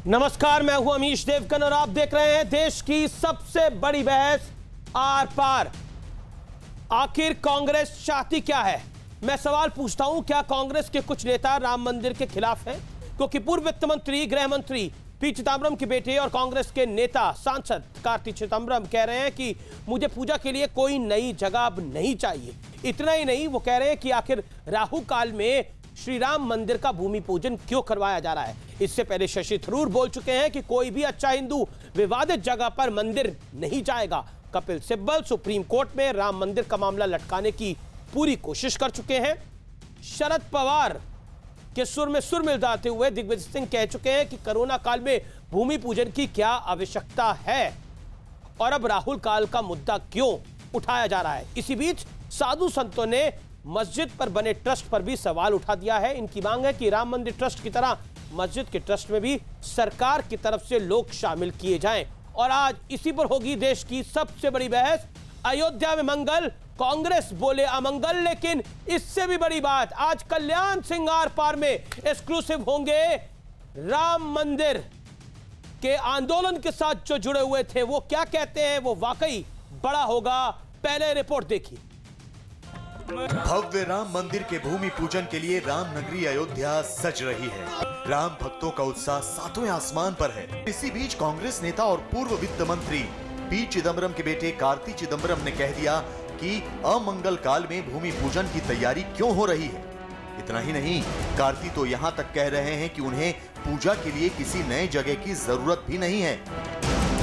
नमस्कार, मैं हूं अमीश देवगन और आप देख रहे हैं देश की सबसे बड़ी बहस आर पार। आखिर कांग्रेस चाहती क्या है? मैं सवाल पूछता हूं, क्या कांग्रेस के कुछ नेता राम मंदिर के खिलाफ हैं? क्योंकि पूर्व वित्त मंत्री, गृह मंत्री पी चिदंबरम के बेटे और कांग्रेस के नेता सांसद कार्ति चिदंबरम कह रहे हैं कि मुझे पूजा के लिए कोई नई जगह अब नहीं चाहिए। इतना ही नहीं, वो कह रहे हैं कि आखिर राहु काल में श्री राम मंदिर का भूमि पूजन क्यों करवाया जा रहा है। इससे पहले शशि थरूर बोल चुके हैं कि कोई भी अच्छा हिंदू विवादित जगह पर मंदिर नहीं जाएगा। कपिल सिब्बल सुप्रीम कोर्ट में राम मंदिर का मामला लटकाने की पूरी कोशिश कर चुके हैं। शरद पवार के सुर में सुर मिलाते हुए दिग्विजय सिंह कह चुके हैं कि कोरोना काल में भूमि पूजन की क्या आवश्यकता है और अब राहुल काल का मुद्दा क्यों उठाया जा रहा है। इसी बीच साधु संतों ने मस्जिद पर बने ट्रस्ट पर भी सवाल उठा दिया है। इनकी मांग है कि राम मंदिर ट्रस्ट की तरह मस्जिद के ट्रस्ट में भी सरकार की तरफ से लोग शामिल किए जाएं। और आज इसी पर होगी देश की सबसे बड़ी बहस। अयोध्या में मंगल, कांग्रेस बोले अमंगल। लेकिन इससे भी बड़ी बात, आज कल्याण सिंह आर पार में एक्सक्लूसिव होंगे। राम मंदिर के आंदोलन के साथ जो जुड़े हुए थे वो क्या कहते हैं, वो वाकई बड़ा होगा। पहले रिपोर्ट देखिए। भव्य राम मंदिर के भूमि पूजन के लिए राम नगरी अयोध्या सज रही है। राम भक्तों का उत्साह सातवें आसमान पर है। इसी बीच कांग्रेस नेता और पूर्व वित्त मंत्री पी चिदंबरम के बेटे कार्ति चिदंबरम ने कह दिया कि अमंगल काल में भूमि पूजन की तैयारी क्यों हो रही है। इतना ही नहीं, कार्ति तो यहाँ तक कह रहे हैं कि उन्हें पूजा के लिए किसी नए जगह की जरूरत भी नहीं है।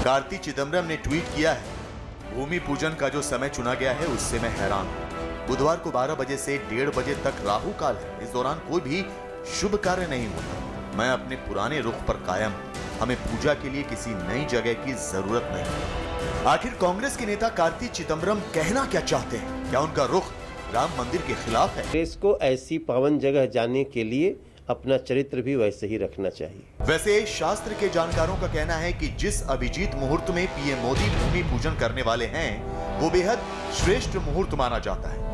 कार्ति चिदंबरम ने ट्वीट किया है, भूमि पूजन का जो समय चुना गया है उससे मैं हैरान हूँ। बुधवार को 12 बजे से 1:30 बजे तक राहु काल है। इस दौरान कोई भी शुभ कार्य नहीं होता। मैं अपने पुराने रुख पर कायम हूं। हमें पूजा के लिए किसी नई जगह की जरूरत नहीं। आखिर कांग्रेस के नेता कार्ति चिदंबरम कहना क्या चाहते हैं? क्या उनका रुख राम मंदिर के खिलाफ है? देश को ऐसी पावन जगह जाने के लिए अपना चरित्र भी वैसे ही रखना चाहिए। वैसे शास्त्र के जानकारों का कहना है कि जिस अभिजीत मुहूर्त में पीएम मोदी भूमि पूजन करने वाले हैं वो बेहद श्रेष्ठ मुहूर्त माना जाता है।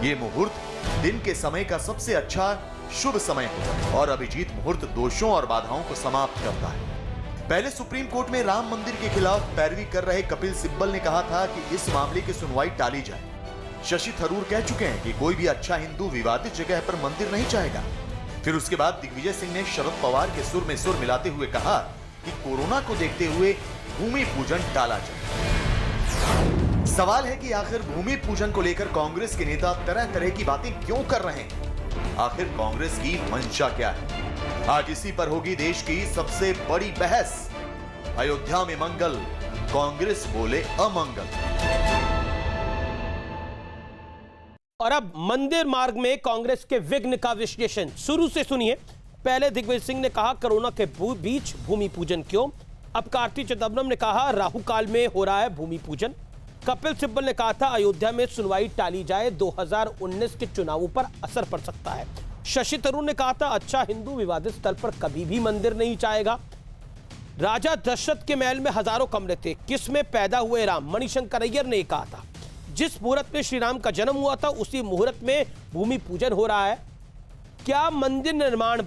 ये मुहूर्त दिन के समय का सबसे अच्छा शुभ समय होता है और अभिजीत मुहूर्त दोषों और बाधाओं को समाप्त करता है। पहले सुप्रीम कोर्ट में राम मंदिर के खिलाफ पैरवी कर रहे कपिल सिब्बल ने कहा था कि इस मामले की सुनवाई टाली जाए। शशि थरूर कह चुके हैं कि कोई भी अच्छा हिंदू विवादित जगह पर मंदिर नहीं चाहेगा। फिर उसके बाद दिग्विजय सिंह ने शरद पवार के सुर में सुर मिलाते हुए कहा कि कोरोना को देखते हुए भूमि पूजन टाला जाए। सवाल है कि आखिर भूमि पूजन को लेकर कांग्रेस के नेता तरह तरह की बातें क्यों कर रहे हैं? आखिर कांग्रेस की मंशा क्या है? आज इसी पर होगी देश की सबसे बड़ी बहस। अयोध्या में मंगल, कांग्रेस बोले अमंगल। और अब मंदिर मार्ग में कांग्रेस के विघ्न का विश्लेषण शुरू से सुनिए। पहले दिग्विजय सिंह ने कहा कोरोना के बीच भूमि पूजन क्यों। अब कार्ति चिदंबरम ने कहा राहु काल में हो रहा है भूमि पूजन। कपिल सिब्बल ने कहा था अयोध्या में सुनवाई टाली जाए, 2019 के चुनावों पर असर पड़ सकता है। शशि थरूर ने कहा था अच्छा हिंदू विवादित स्थल पर कभी भी मंदिर नहीं चाहेगा। राजा दशरथ के महल में हजारों कमरे थे, किसमें पैदा हुए राम, मणिशंकर अय्यर ने कहा था। जिस मुहूर्त में श्री राम का जन्म हुआ था उसी मुहूर्त में भूमि पूजन हो रहा है। क्या मंदिर निर्माण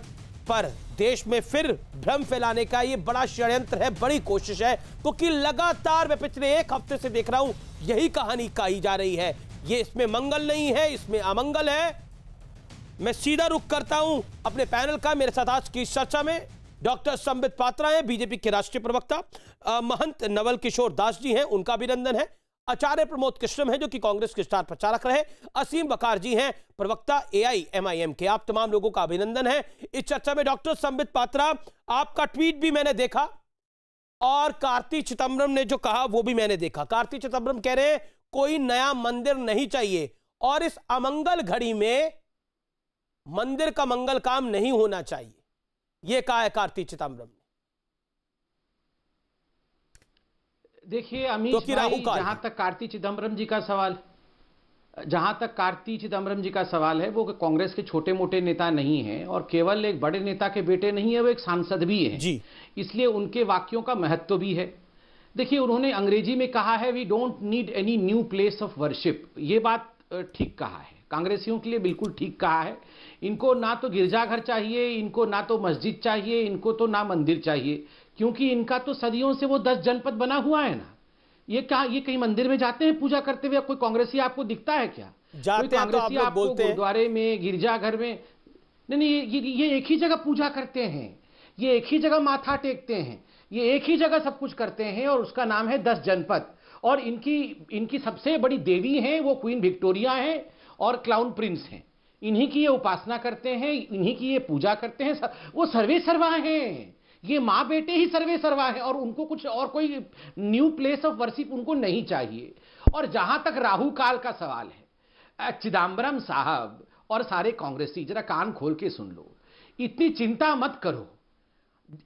पर देश में फिर भ्रम फैलाने का ये बड़ा षड्यंत्र है, बड़ी कोशिश है? क्योंकि लगातार मैं पिछले एक हफ्ते से देख रहा हूं यही कहानी कही जा रही है। ये इसमें मंगल नहीं है, इसमें अमंगल है। मैं सीधा रुख करता हूं अपने पैनल का। मेरे साथ आज की चर्चा में डॉक्टर संबित पात्रा हैं, बीजेपी के राष्ट्रीय प्रवक्ता। महंत नवल किशोर दास जी हैं, उनका अभिनंदन है। आचार्य प्रमोद कृष्णम हैं जो कि कांग्रेस के स्टार प्रचारक रहे। असीम बकार जी हैं, प्रवक्ता AIMIM के। आप तमाम लोगों का अभिनंदन है इस चर्चा में। डॉक्टर संबित पात्रा, आपका ट्वीट भी मैंने देखा और कार्ति चिदंबरम ने जो कहा वो भी मैंने देखा। कार्ति चिदंबरम कह रहे हैं कोई नया मंदिर नहीं चाहिए और इस अमंगल घड़ी में मंदिर का मंगल काम नहीं होना चाहिए, यह कहा है कार्ति चिदंबरम ने। देखिए अमीश भाई, जहां तक कार्ति चिदंबरम जी का सवाल है वो कांग्रेस के छोटे मोटे नेता नहीं हैं और केवल एक बड़े नेता के बेटे नहीं है, वो एक सांसद भी हैं जी। इसलिए उनके वाक्यों का महत्व भी है। देखिए उन्होंने अंग्रेजी में कहा है we don't need any new place of worship. ये बात ठीक कहा है। कांग्रेसियों के लिए बिल्कुल ठीक कहा है। इनको ना तो गिरजाघर चाहिए, इनको ना तो मस्जिद चाहिए, इनको तो ना मंदिर चाहिए, क्योंकि इनका तो सदियों से वो 10 जनपद बना हुआ है ना। ये कहीं मंदिर में जाते हैं पूजा करते हुए? कोई कांग्रेसी आपको दिखता है क्या? कोई कांग्रेसी आपको गुरुद्वारे में, गिरजाघर में? नहीं, ये एक ही जगह पूजा करते हैं, ये एक ही जगह माथा टेकते हैं, ये एक ही जगह सब कुछ करते हैं, और उसका नाम है 10 जनपद। और इनकी सबसे बड़ी देवी हैं वो क्वीन विक्टोरिया हैं और क्लाउन प्रिंस हैं। इन्हीं की ये उपासना करते हैं, इन्हीं की ये पूजा करते हैं। वो सर्वे सर्वा हैं, ये माँ बेटे ही सर्वे सर्वा हैं, और उनको कुछ और कोई न्यू प्लेस ऑफ वर्शिप उनको नहीं चाहिए। और जहां तक राहु काल का सवाल है, चिदम्बरम साहब और सारे कांग्रेसी जरा कान खोल के सुन लो। इतनी चिंता मत करो,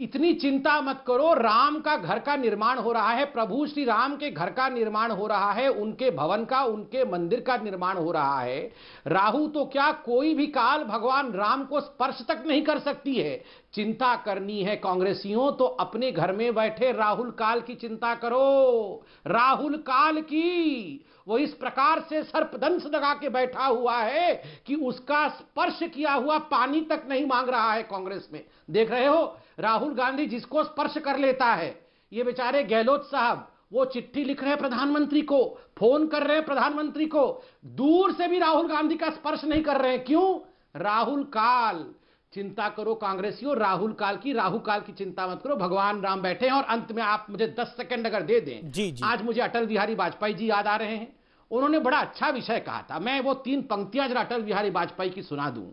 इतनी चिंता मत करो। राम का घर का निर्माण हो रहा है, प्रभु श्री राम के घर का निर्माण हो रहा है, उनके भवन का, उनके मंदिर का निर्माण हो रहा है। राहु तो क्या, कोई भी काल भगवान राम को स्पर्श तक नहीं कर सकती है। चिंता करनी है कांग्रेसियों तो अपने घर में बैठे राहुल काल की चिंता करो, राहुल काल की। वो इस प्रकार से सर्पदंश लगा के बैठा हुआ है कि उसका स्पर्श किया हुआ पानी तक नहीं मांग रहा है कांग्रेस में। देख रहे हो, राहुल गांधी जिसको स्पर्श कर लेता है, ये बेचारे गहलोत साहब वो चिट्ठी लिख रहे हैं प्रधानमंत्री को, फोन कर रहे हैं प्रधानमंत्री को, दूर से भी राहुल गांधी का स्पर्श नहीं कर रहे हैं। क्यों? राहुल काल। चिंता करो कांग्रेसियों, राहुल काल की, राहु काल की चिंता मत करो। भगवान राम बैठे हैं। और अंत में आप मुझे 10 सेकंड अगर दे दें। जी। आज मुझे अटल बिहारी वाजपेयी जी याद आ रहे हैं। उन्होंने बड़ा अच्छा विषय कहा था, मैं वो 3 पंक्तियां जरा अटल बिहारी वाजपेयी की सुना दूं।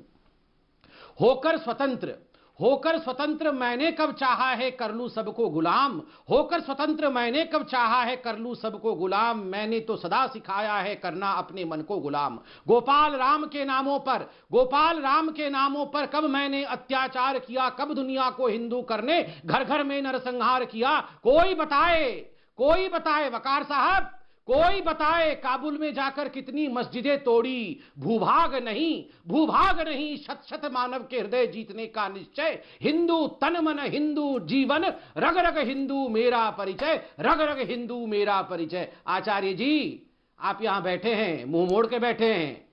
होकर स्वतंत्र मैंने कब चाहा है कर लूं सबको गुलाम, होकर स्वतंत्र मैंने कब चाहा है कर लूं सबको गुलाम, मैंने तो सदा सिखाया है करना अपने मन को गुलाम। गोपाल राम के नामों पर कब मैंने अत्याचार किया, कब दुनिया को हिंदू करने घर घर में नरसंहार किया। कोई बताए वकार साहब, कोई बताए काबुल में जाकर कितनी मस्जिदें तोड़ी। भूभाग नहीं शत शत मानव के हृदय जीतने का निश्चय। हिंदू तन मन हिंदू जीवन, रग रग हिंदू मेरा परिचय, रग रग हिंदू मेरा परिचय। आचार्य जी आप यहां बैठे हैं, मुंह मोड़ के बैठे हैं,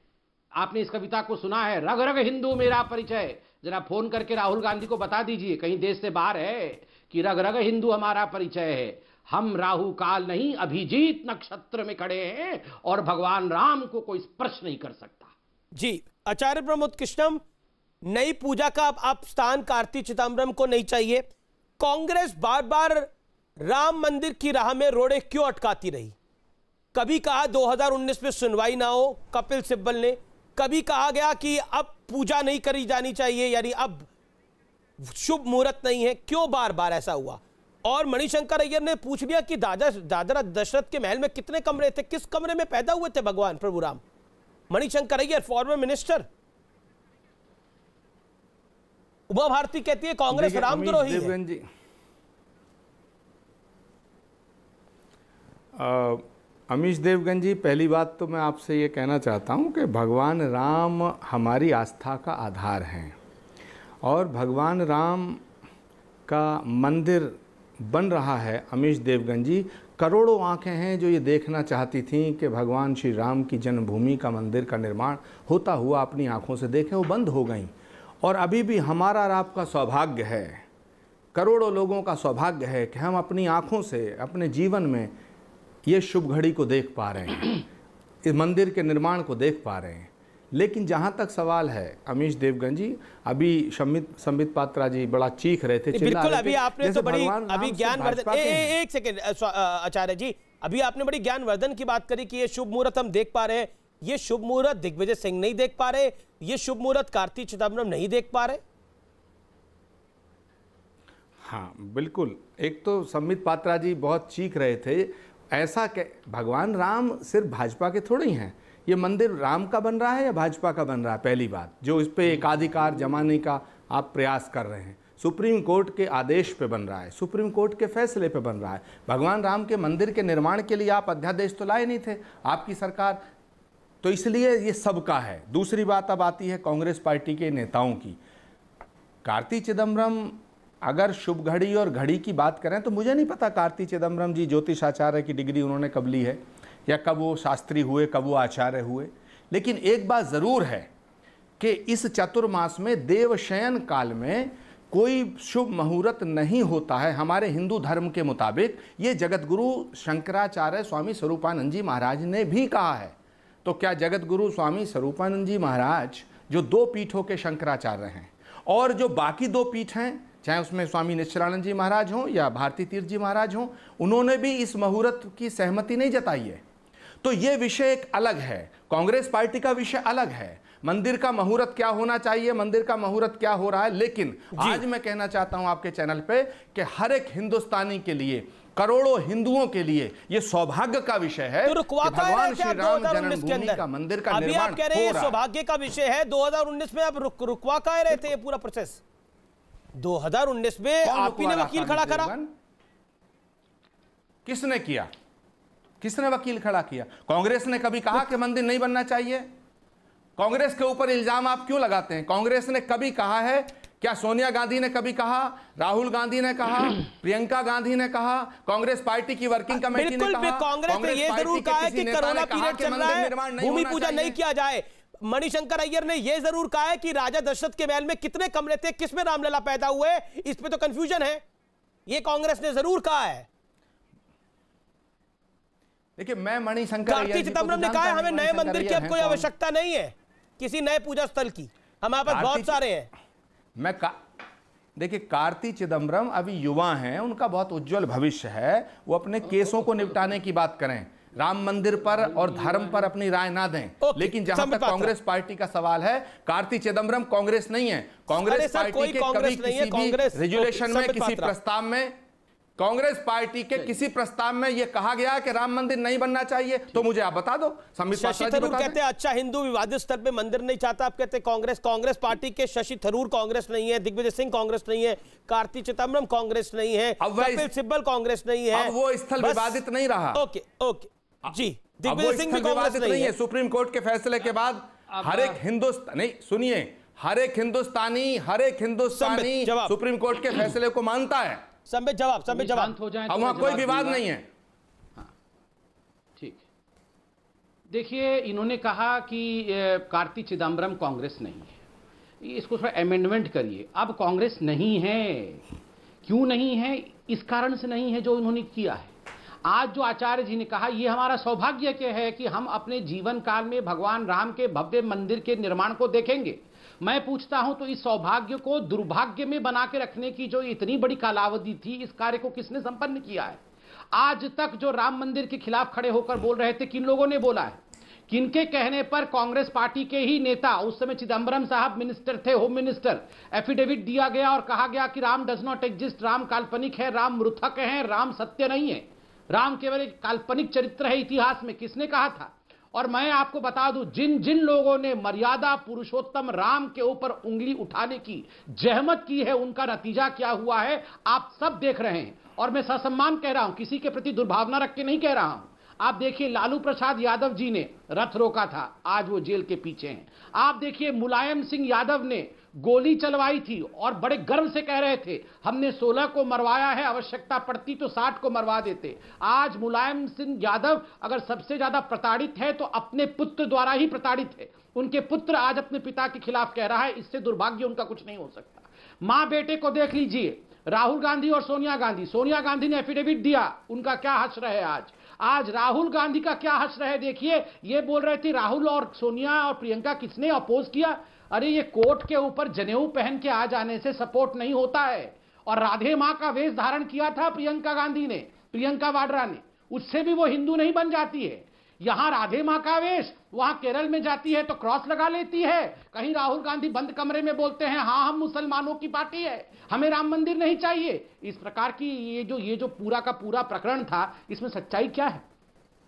आपने इस कविता को सुना है, रग रग हिंदू मेरा परिचय। जरा फोन करके राहुल गांधी को बता दीजिए, कहीं देश से बाहर है, कि रग रग हिंदू हमारा परिचय है। हम राहु काल नहीं, अभिजीत नक्षत्र में खड़े हैं और भगवान राम को कोई स्पर्श नहीं कर सकता। जी। आचार्य प्रमोद कृष्णम, नई पूजा का आप स्थान कार्ति चिदम्बरम को नहीं चाहिए। कांग्रेस बार बार राम मंदिर की राह में रोड़े क्यों अटकाती रही? कभी कहा 2019 में सुनवाई ना हो कपिल सिब्बल ने, कभी कहा गया कि अब पूजा नहीं करी जानी चाहिए, यानी अब शुभ मुहूर्त नहीं है। क्यों बार बार ऐसा हुआ? और मणिशंकर अय्यर ने पूछ लिया कि दादरा दशरथ के महल में कितने कमरे थे, किस कमरे में पैदा हुए थे भगवान प्रभु राम? Manishankar Aiyar, former minister. उमा भारती कहती है कांग्रेस रामद्रोही है। अमीश देवगन जी, पहली बात तो मैं आपसे ये कहना चाहता हूँ कि भगवान राम हमारी आस्था का आधार हैं, और भगवान राम का मंदिर बन रहा है। अमीश देवगन जी, करोड़ों आंखें हैं जो ये देखना चाहती थीं कि भगवान श्री राम की जन्मभूमि का मंदिर का निर्माण होता हुआ अपनी आंखों से देखें, वो बंद हो गई। और अभी भी हमारा और आपका सौभाग्य है, करोड़ों लोगों का सौभाग्य है कि हम अपनी आंखों से अपने जीवन में ये शुभ घड़ी को देख पा रहे हैं, इस मंदिर के निर्माण को देख पा रहे हैं। लेकिन जहां तक सवाल है अमीश देवगन जी, अभी संबित पात्रा जी बड़ा चीख रहे थे, बिल्कुल। अभी आपने तो बड़ी अभी ज्ञानवर्धन, एक सेकंड आचार्य जी, अभी आपने बड़ी ज्ञानवर्धन की बात करी कि ये शुभ मुहूर्त हम देख पा रहे हैं। ये शुभ मुहूर्त दिग्विजय सिंह नहीं देख पा रहे, ये शुभ मुहूर्त कार्ति चिदम्बरम नहीं देख पा रहे। हाँ बिल्कुल। एक तो संबित पात्रा जी बहुत चीख रहे थे, ऐसा कि भगवान राम सिर्फ भाजपा के थोड़े ही हैं, ये मंदिर राम का बन रहा है या भाजपा का बन रहा है? पहली बात, जो इस पे एकाधिकार जमाने का आप प्रयास कर रहे हैं, सुप्रीम कोर्ट के आदेश पे बन रहा है, सुप्रीम कोर्ट के फैसले पे बन रहा है। भगवान राम के मंदिर के निर्माण के लिए आप अध्यादेश तो लाए नहीं थे आपकी सरकार, तो इसलिए ये सबका है। दूसरी बात अब आती है कांग्रेस पार्टी के नेताओं की। कार्ति चिदम्बरम अगर शुभ घड़ी और घड़ी की बात करें तो मुझे नहीं पता कार्ति चिदम्बरम जी ज्योतिष आचार्य की डिग्री उन्होंने कब ली है, या कब वो शास्त्री हुए, कब वो आचार्य हुए। लेकिन एक बात जरूर है कि इस चतुर्मास में देवशयन काल में कोई शुभ मुहूर्त नहीं होता है हमारे हिंदू धर्म के मुताबिक। ये जगतगुरु शंकराचार्य स्वामी स्वरूपानंद जी महाराज ने भी कहा है। तो क्या जगतगुरु स्वामी स्वरूपानंद जी महाराज जो 2 पीठों के शंकराचार्य हैं और जो बाकी 2 पीठ हैं, चाहे उसमें स्वामी निश्चलानंद जी महाराज हों या भारती तीर्थ जी महाराज हों, उन्होंने भी इस मुहूर्त की सहमति नहीं जताई है। तो ये विषय एक अलग है, कांग्रेस पार्टी का विषय अलग है। मंदिर का मुहूर्त क्या होना चाहिए, मंदिर का मुहूर्त क्या हो रहा है। लेकिन आज मैं कहना चाहता हूं आपके चैनल पे कि हर एक हिंदुस्तानी के लिए, करोड़ों हिंदुओं के लिए ये सौभाग्य का विषय है तो कि भगवान श्री राम जन्मभूमि का मंदिर का निर्माण आप कह रहे हैं सौभाग्य का विषय है। 2019 में आप रुकवा कह रहे थे ये पूरा प्रोसेस। 2019 में आप ही ने वकील खड़ा करा। किसने किया? किसने वकील खड़ा किया? कांग्रेस ने कभी कहा कि मंदिर नहीं बनना चाहिए? कांग्रेस के ऊपर इल्जाम आप क्यों लगाते हैं? कांग्रेस ने कभी कहा है? क्या सोनिया गांधी ने कभी कहा? राहुल गांधी ने कहा? प्रियंका गांधी ने कहा? कांग्रेस पार्टी की वर्किंग कमेटी ने कहा? कांग्रेस ने यह जरूर कहा है कि कोरोना पीरियड चल रहा है, भूमि पूजन नहीं किया जाए। मणिशंकर अय्यर ने यह जरूर कहा है कि राजा दशरथ के महल में कितने कमरे थे, किसमें रामलला पैदा हुए, इस पे तो कंफ्यूजन है। यह कांग्रेस ने जरूर कहा है। देखिए, मैं मणिशंकर कार्ति चिदम्बरम ने कहा है हमें नए मंदिर की अब कोई आवश्यकता नहीं है, किसी नए पूजा स्थल की। हमारे पास बहुत सारे हैं। देखिए, कार्ति चिदम्बरम अभी युवा हैं, उनका बहुत उज्जवल भविष्य है। वो अपने केसों को निपटाने की बात करें, राम मंदिर पर और धर्म पर अपनी राय ना दें। लेकिन जहां तक कांग्रेस पार्टी का सवाल है, कार्ति चिदम्बरम कांग्रेस नहीं है। कांग्रेस पार्टी के कभी किसी भी रेजुलेशन में, किसी प्रस्ताव में, कांग्रेस पार्टी के किसी प्रस्ताव में यह कहा गया कि राम मंदिर नहीं बनना चाहिए? तो मुझे आप बता दो। शशि थरूर कहते हैं अच्छा हिंदू विवादित स्तर पे मंदिर नहीं चाहता। आप कहते हैं कांग्रेस पार्टी के शशि थरूर कांग्रेस नहीं है, दिग्विजय सिंह कांग्रेस नहीं है, कार्ति चिदम्बरम कांग्रेस नहीं है, कपिल सिब्बल कांग्रेस नहीं है। अब वो स्थल विवादित नहीं रहा। ओके जी, दिग्विजय सिंह भी कांग्रेस नहीं है। सुप्रीम कोर्ट के फैसले के बाद हर एक हिंदुस्तानी, सुनिए, हर एक हिंदुस्तानी सुप्रीम कोर्ट के फैसले को मानता है। जवाब हो जाए तो वहां कोई विवाद नहीं है। ठीक, देखिए, इन्होंने कहा कि कार्ति चिदम्बरम कांग्रेस नहीं है, इसको थोड़ा अमेंडमेंट करिए। अब कांग्रेस नहीं है, क्यों नहीं है? इस कारण से नहीं है जो इन्होंने किया है। आज जो आचार्य जी ने कहा, यह हमारा सौभाग्य क्या है कि हम अपने जीवन काल में भगवान राम के भव्य मंदिर के निर्माण को देखेंगे। मैं पूछता हूं, तो इस सौभाग्य को दुर्भाग्य में बना के रखने की जो इतनी बड़ी कालावधि थी, इस कार्य को किसने संपन्न किया है? आज तक जो राम मंदिर के खिलाफ खड़े होकर बोल रहे थे, किन लोगों ने बोला है? किनके कहने पर? कांग्रेस पार्टी के ही नेता, उस समय चिदम्बरम साहब मिनिस्टर थे, होम मिनिस्टर। एफिडेविट दिया गया और कहा गया कि Ram does not exist, Ram काल्पनिक है, राम मृतक है, राम सत्य नहीं है, राम केवल एक काल्पनिक चरित्र है इतिहास में। किसने कहा था? और मैं आपको बता दूं, जिन जिन लोगों ने मर्यादा पुरुषोत्तम राम के ऊपर उंगली उठाने की जहमत की है, उनका नतीजा क्या हुआ है आप सब देख रहे हैं। और मैं ससम्मान कह रहा हूं, किसी के प्रति दुर्भावना रख के नहीं कह रहा हूं। आप देखिए, लालू प्रसाद यादव जी ने रथ रोका था, आज वो जेल के पीछे हैं। आप देखिए, मुलायम सिंह यादव ने गोली चलवाई थी और बड़े गर्व से कह रहे थे हमने 16 को मरवाया है, आवश्यकता पड़ती तो 60 को मरवा देते। आज मुलायम सिंह यादव अगर सबसे ज्यादा प्रताड़ित है तो अपने पुत्र द्वारा ही प्रताड़ित है। उनके पुत्र आज अपने पिता के खिलाफ कह रहा है, इससे दुर्भाग्य उनका कुछ नहीं हो सकता। मां बेटे को देख लीजिए, राहुल गांधी और सोनिया गांधी ने एफिडेविट दिया, उनका क्या हश्र है आज राहुल गांधी का क्या हश्र है। देखिए, ये बोल रहे थे राहुल और सोनिया और प्रियंका किसने अपोज किया? अरे ये कोर्ट के ऊपर जनेऊ पहन के आ जाने से सपोर्ट नहीं होता है। और राधे मां का वेश धारण किया था प्रियंका गांधी ने, प्रियंका वाड्रा ने, उससे भी वो हिंदू नहीं बन जाती है। यहां राधे मां का वेश, वहां केरल में जाती है तो क्रॉस लगा लेती है। कहीं राहुल गांधी बंद कमरे में बोलते हैं हां हम मुसलमानों की पार्टी है, हमें राम मंदिर नहीं चाहिए। इस प्रकार की ये जो पूरा का पूरा प्रकरण था, इसमें सच्चाई क्या है?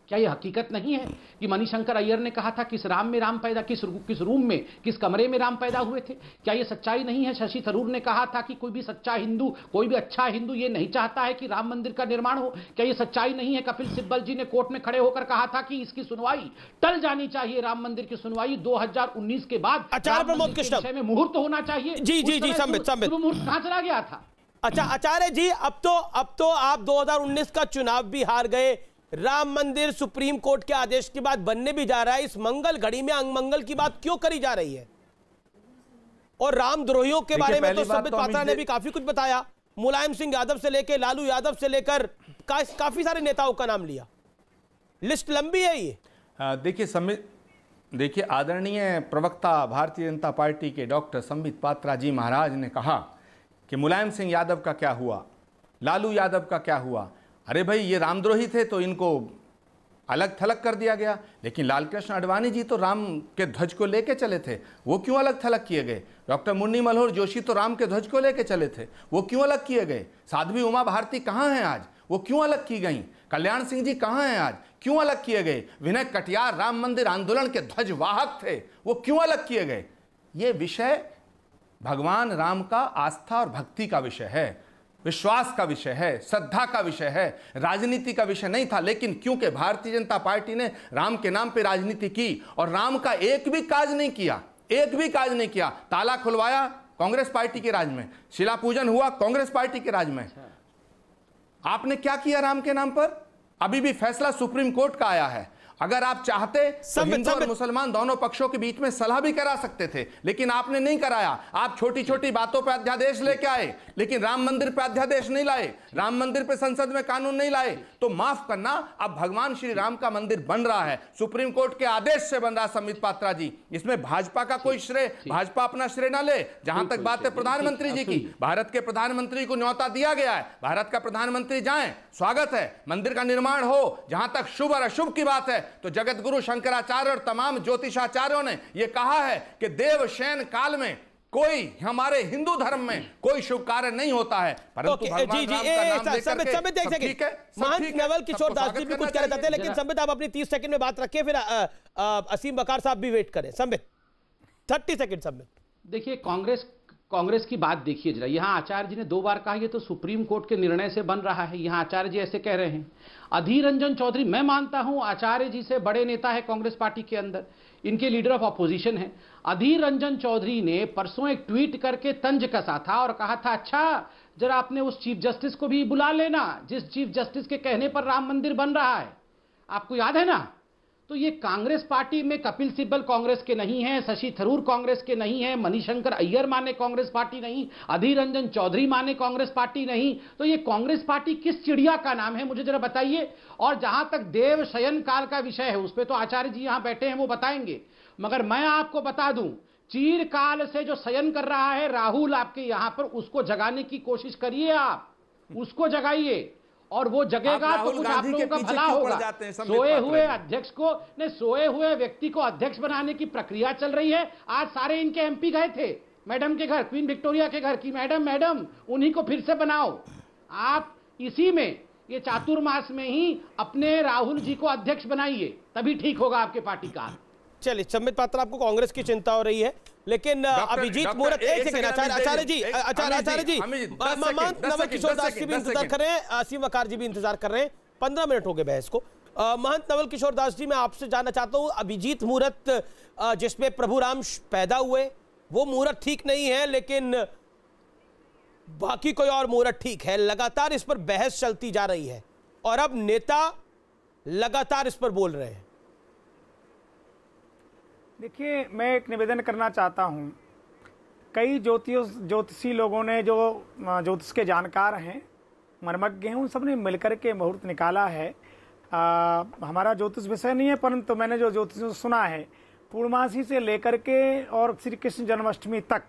क्या यह हकीकत नहीं है कि मणिशंकर अय्यर ने कहा था किस राम में राम पैदा, किस रूम में, किस कमरे में राम पैदा हुए थे? क्या यह सच्चाई नहीं है? शशि थरूर ने कहा था कि कोई भी सच्चा हिंदू, कोई भी अच्छा हिंदू ये नहीं चाहता है कि राम मंदिर का निर्माण हो। क्या यह सच्चाई नहीं है? कपिल सिब्बल जी ने कोर्ट में खड़े होकर कहा था कि इसकी सुनवाई टल जानी चाहिए, राम मंदिर की सुनवाई 2019 के बाद आचार्य प्रमोद कृष्ण में मुहूर्त होना चाहिए। जी मुहूर्त कहां चला गया था? अच्छा आचार्य जी, अब तो आप 2019 का चुनाव भी हार गए, राम मंदिर सुप्रीम कोर्ट के आदेश के बाद बनने भी जा रहा है, इस मंगल घड़ी में अंगमंगल की बात क्यों करी जा रही है? और रामद्रोहियों के बारे में तो संबित पात्रा ने भी काफी कुछ बताया। मुलायम सिंह यादव से लेकर लालू यादव से लेकर काफी सारे नेताओं का नाम लिया। लिस्ट लंबी है ये। देखिए आदरणीय प्रवक्ता भारतीय जनता पार्टी के डॉक्टर संबित पात्रा जी महाराज ने कहा कि मुलायम सिंह यादव का क्या हुआ, लालू यादव का क्या हुआ। अरे भाई, ये रामद्रोही थे तो इनको अलग थलग कर दिया गया, लेकिन लालकृष्ण आडवाणी जी तो राम के ध्वज को लेके चले थे, वो क्यों अलग थलग किए गए? डॉक्टर मुन्नी मनोहर जोशी तो राम के ध्वज को लेके चले थे, वो क्यों अलग किए गए? साध्वी उमा भारती कहाँ हैं आज, वो क्यों अलग की गई? कल्याण सिंह जी कहाँ हैं आज, क्यों अलग किए गए? विनय कटियार राम मंदिर आंदोलन के ध्वजवाहक थे, वो क्यों अलग किए गए? ये विषय भगवान राम का आस्था और भक्ति का विषय है, विश्वास का विषय है, श्रद्धा का विषय है, राजनीति का विषय नहीं था। लेकिन क्योंकि भारतीय जनता पार्टी ने राम के नाम पे राजनीति की और राम का एक भी काज नहीं किया, ताला खुलवाया कांग्रेस पार्टी के राज में, शिला पूजन हुआ कांग्रेस पार्टी के राज में। आपने क्या किया राम के नाम पर? अभी भी फैसला सुप्रीम कोर्ट का आया है। अगर आप चाहते तो हिंदू और मुसलमान दोनों पक्षों के बीच में सलाह भी करा सकते थे, लेकिन आपने नहीं कराया। आप छोटी छोटी बातों पर अध्यादेश लेके आए, लेकिन राम मंदिर पर अध्यादेश नहीं लाए, राम मंदिर पर संसद में कानून नहीं लाए। तो माफ करना, अब भगवान श्री राम का मंदिर बन रहा है, सुप्रीम कोर्ट के आदेश से बन रहा। संबित पात्रा जी, इसमें भाजपा का कोई श्रेय, भाजपा अपना श्रेय ना ले। जहां तक बात है प्रधानमंत्री जी की, भारत के प्रधानमंत्री को न्योता दिया गया है, भारत का प्रधानमंत्री जाएं, स्वागत है, मंदिर का निर्माण हो। जहां तक शुभ और अशुभ की बात है तो जगत गुरु शंकराचार्य और तमाम ज्योतिषाचार्यों ने यह कहा है कि देवशयन काल में कोई, हमारे हिंदू धर्म में कोई शुभ कार्य नहीं होता है, परंतु भगवान राम का नाम लेकर के ठीक है। महंत नवल किशोर दास जी भी कुछ कहना चाहते हैं, लेकिन संबित आप अपनी 30 सेकंड में बात रखिए, फिर असीम बकार साहब भी वेट करें। संबित 30 सेकंड। संबित देखिए, कांग्रेस की बात देखिए जरा। यहाँ आचार्य जी ने 2 बार कहा ये तो सुप्रीम कोर्ट के निर्णय से बन रहा है। यहाँ आचार्य जी ऐसे कह रहे हैं। अधीर रंजन चौधरी, मैं मानता हूं आचार्य जी से बड़े नेता है कांग्रेस पार्टी के अंदर, इनके लीडर ऑफ अपोजिशन है। अधीर रंजन चौधरी ने परसों एक ट्वीट करके तंज कसा था और कहा था, अच्छा जरा आपने उस चीफ जस्टिस को भी बुला लेना जिस चीफ जस्टिस के कहने पर राम मंदिर बन रहा है, आपको याद है ना। तो ये कांग्रेस पार्टी में कपिल सिब्बल कांग्रेस के नहीं है, शशि थरूर कांग्रेस के नहीं है, मणिशंकर अय्यर माने कांग्रेस पार्टी नहीं, अधीर रंजन चौधरी माने कांग्रेस पार्टी नहीं। तो ये कांग्रेस पार्टी किस चिड़िया का नाम है, मुझे जरा बताइए। और जहां तक देव शयन काल का विषय है, उस पर तो आचार्य जी यहां बैठे हैं, वो बताएंगे। मगर मैं आपको बता दूं, चीर काल से जो शयन कर रहा है राहुल आपके यहां पर, उसको जगाने की कोशिश करिए, आप उसको जगाइए और वो जगेगा तो कुछ आप लोगों का भला होगा। सोए हुए अध्यक्ष को ने, सोए हुए व्यक्ति को अध्यक्ष बनाने की प्रक्रिया चल रही है। आज सारे इनके एमपी गए थे मैडम के घर, क्वीन विक्टोरिया के घर की मैडम उन्हीं को फिर से बनाओ। आप इसी में, ये चातुर्मास में ही अपने राहुल जी को अध्यक्ष बनाइए, तभी ठीक होगा आपके पार्टी का। चलिए, संबित पात्रा, आपको कांग्रेस की चिंता हो रही है, लेकिन अभिजीत मुहूर्त, एक सेकंड आचार्य जी, महंत नवल किशोर दास जी भी इंतजार कर रहे हैं, असीम वकार जी भी इंतजार कर रहे हैं। 15 मिनट हो गए बहस को। महंत नवल किशोर दास जी, मैं आपसे जानना चाहता हूं, अभिजीत मुहूर्त जिसमें प्रभु राम पैदा हुए, वो मुहूर्त ठीक नहीं है, लेकिन बाकी कोई और मुहूर्त ठीक है। लगातार इस पर बहस चलती जा रही है और अब नेता लगातार इस पर बोल रहे हैं। देखिए, मैं एक निवेदन करना चाहता हूं। कई ज्योतिषी लोगों ने, जो ज्योतिष के जानकार हैं, मर्मज्ञ हैं, उन सब ने मिलकर के मुहूर्त निकाला है। हमारा ज्योतिष विषय नहीं है, परंतु मैंने जो ज्योतिष सुना है, पूर्णमासी से लेकर के और श्री कृष्ण जन्माष्टमी तक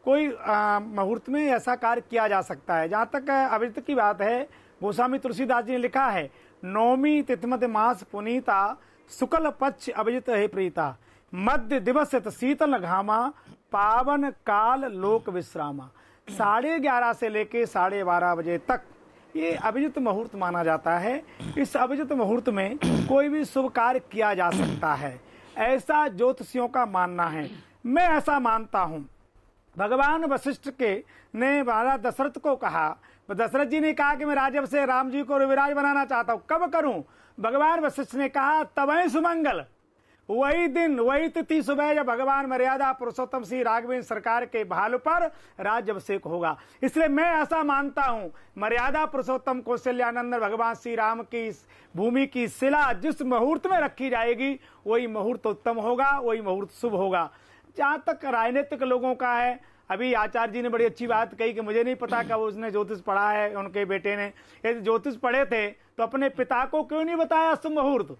कोई मुहूर्त में ऐसा कार्य किया जा सकता है। जहाँ तक अभिजित की बात है, गोस्वामी तुलसीदास जी ने लिखा है, नौमी तिथमत मास पुनीता शुक्ल पक्ष अभिजित है प्रीता, मध्य दिवस शीतल घामा पावन काल लोक विश्रामा। 11:30 से लेके 12:30 बजे तक ये अभिजित मुहूर्त माना जाता है। इस अभिजित मुहूर्त में कोई भी शुभ कार्य किया जा सकता है, ऐसा ज्योतिषियों का मानना है। मैं ऐसा मानता हूँ। भगवान वशिष्ठ के ने महाराज दशरथ को कहा, दशरथ जी ने कहा कि मैं राजव से राम जी को विराज बनाना चाहता हूँ, कब करूं? भगवान वशिष्ठ ने कहा, तबै सुमंगल, वही दिन वही तिथि सुबह जब भगवान मर्यादा पुरुषोत्तम श्री राघवेंद्र सरकार के भाल पर राज्याभिषेक होगा। इसलिए मैं ऐसा मानता हूं, मर्यादा पुरुषोत्तम कौशल्यानंद भगवान श्री राम की भूमि की शिला जिस मुहूर्त में रखी जाएगी वही मुहूर्त उत्तम होगा, वही मुहूर्त शुभ होगा। जहां तक राजनीतिक लोगों का है, अभी आचार्य जी ने बड़ी अच्छी बात कही कि मुझे नहीं पता कब उसने ज्योतिष पढ़ा है, उनके बेटे ने। यदि ज्योतिष पढ़े थे तो अपने पिता को क्यों नहीं बताया शुभ मुहूर्त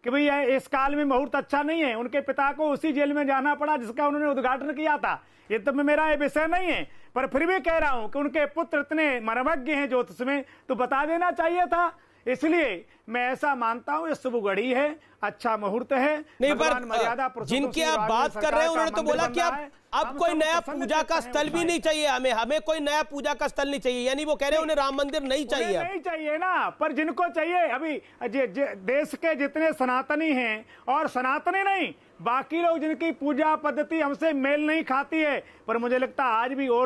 कि भाई इस काल में मुहूर्त अच्छा नहीं है? उनके पिता को उसी जेल में जाना पड़ा जिसका उन्होंने उद्घाटन किया था। ये तो मेरा ये विषय नहीं है, पर फिर भी कह रहा हूं कि उनके पुत्र इतने मर्मज्ञ हैं ज्योतिष में, तो बता देना चाहिए था। इसलिए मैं ऐसा मानता हूं ये शुभ घड़ी है, अच्छा मुहूर्त है। नहीं, पर जिनकी आप बात कर रहे हैं उन्होंने तो बोला कि अब कोई नया पूजा का स्थल भी नहीं चाहिए, हमें कोई नया पूजा का स्थल नहीं चाहिए, यानी वो कह रहे हैं उन्हें राम मंदिर नहीं चाहिए। नहीं चाहिए ना, पर जिनको चाहिए, अभी देश के जितने सनातनी हैं और सनातनी नहीं बाकी लोग जिनकी पूजा पद्धति हमसे मेल नहीं खाती है, पर मुझे लगता है आज भी वो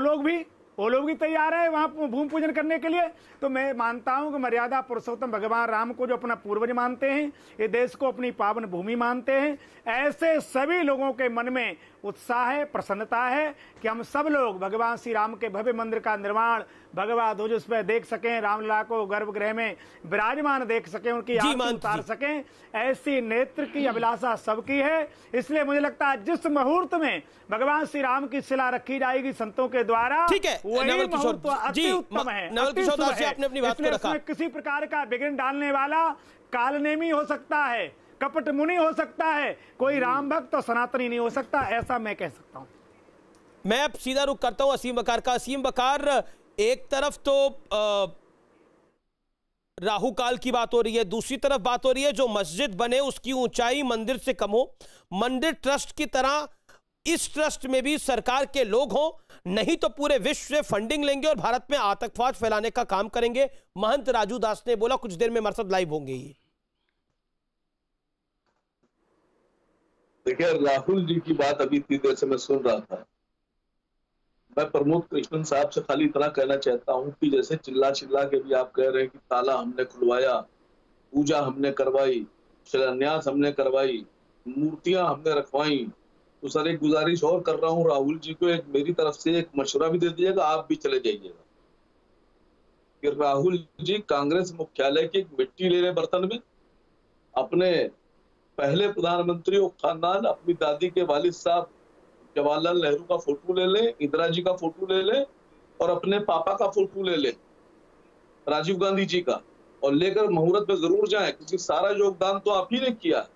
लोग भी तैयार है वहां भूमि पूजन करने के लिए। तो मैं मानता हूं कि मर्यादा पुरुषोत्तम भगवान राम को जो अपना पूर्वज मानते हैं, ये देश को अपनी पावन भूमि मानते हैं, ऐसे सभी लोगों के मन में उत्साह है, प्रसन्नता है कि हम सब लोग भगवान श्री राम के भव्य मंदिर का निर्माण भगवा ध्वज उस पर देख सकें, रामलला को गर्भगृह में विराजमान देख सकें, उनकी आरती उतार सकें। ऐसी नेत्र की अभिलाषा सबकी है। इसलिए मुझे लगता है जिस मुहूर्त में भगवान श्री राम की शिला रखी जाएगी संतों के द्वारा, ठीक है, वही मुहूर्त अति उत्तम है। किसी प्रकार का विघ्न डालने वाला कालनेमी हो सकता है, कपट मुनि हो सकता है, कोई राम भक्त और सनातनी नहीं हो सकता, ऐसा मैं कह सकता हूं। मैं अब सीधा रुख करता हूं असीम बकार का। असीम बकार, एक तरफ तो राहु काल की बात हो रही है, दूसरी तरफ बात हो रही है जो मस्जिद बने उसकी ऊंचाई मंदिर से कम हो, मंदिर ट्रस्ट की तरह इस ट्रस्ट में भी सरकार के लोग हों, नहीं तो पूरे विश्व से फंडिंग लेंगे और भारत में आतंकवाद फैलाने का काम करेंगे। महंत राजू दास ने बोला, कुछ देर में मरसद लाइव होंगे। ये देखिए, राहुल जी की बात अभी इतनी देर से मैं सुन रहा था। मैं प्रमोद कृष्णन साहब से खाली इतना कहना चाहता हूं कि जैसे चिल्ला चिल्ला के भी आप कह रहे हैं कि ताला हमने खुलवाया, पूजा हमने करवाई, शिलान्यास हमने करवाई, मूर्तियां हमने रखवाई, तो सर एक गुजारिश और कर रहा हूं राहुल जी को, एक मेरी तरफ से एक मशवरा भी दे दीजिएगा, आप भी चले जाइएगा कि राहुल जी कांग्रेस मुख्यालय की मिट्टी ले लें बर्तन में, अपने पहले प्रधानमंत्री और खानदान अपनी दादी के वालिद साहब जवाहरलाल नेहरू का फोटो ले लें, इंदिरा जी का फोटो ले लें और अपने पापा का फोटो ले लें, राजीव गांधी जी का, और लेकर मुहूर्त में जरूर जाएं, क्योंकि सारा योगदान तो आप ही ने किया है,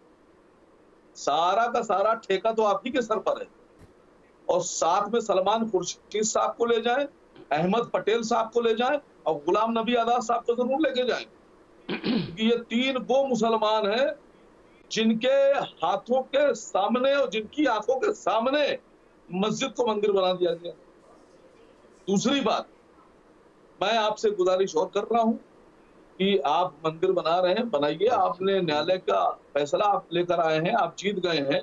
सारा का सारा ठेका तो आप ही के सर पर है। और साथ में सलमान खुर्शीद साहब को ले जाएं, अहमद पटेल साहब को ले जाएं और गुलाम नबी आजाद साहब को जरूर लेके जाएं, क्योंकि ये तीन वो मुसलमान हैं जिनके हाथों के सामने और जिनकी आंखों के सामने मस्जिद को मंदिर बना दिया गया। दूसरी बात, मैं आपसे गुजारिश और कर रहा हूं कि आप मंदिर बना रहे हैं, बनाइए, आपने न्यायालय का फैसला आप लेकर आए हैं, आप जीत गए हैं,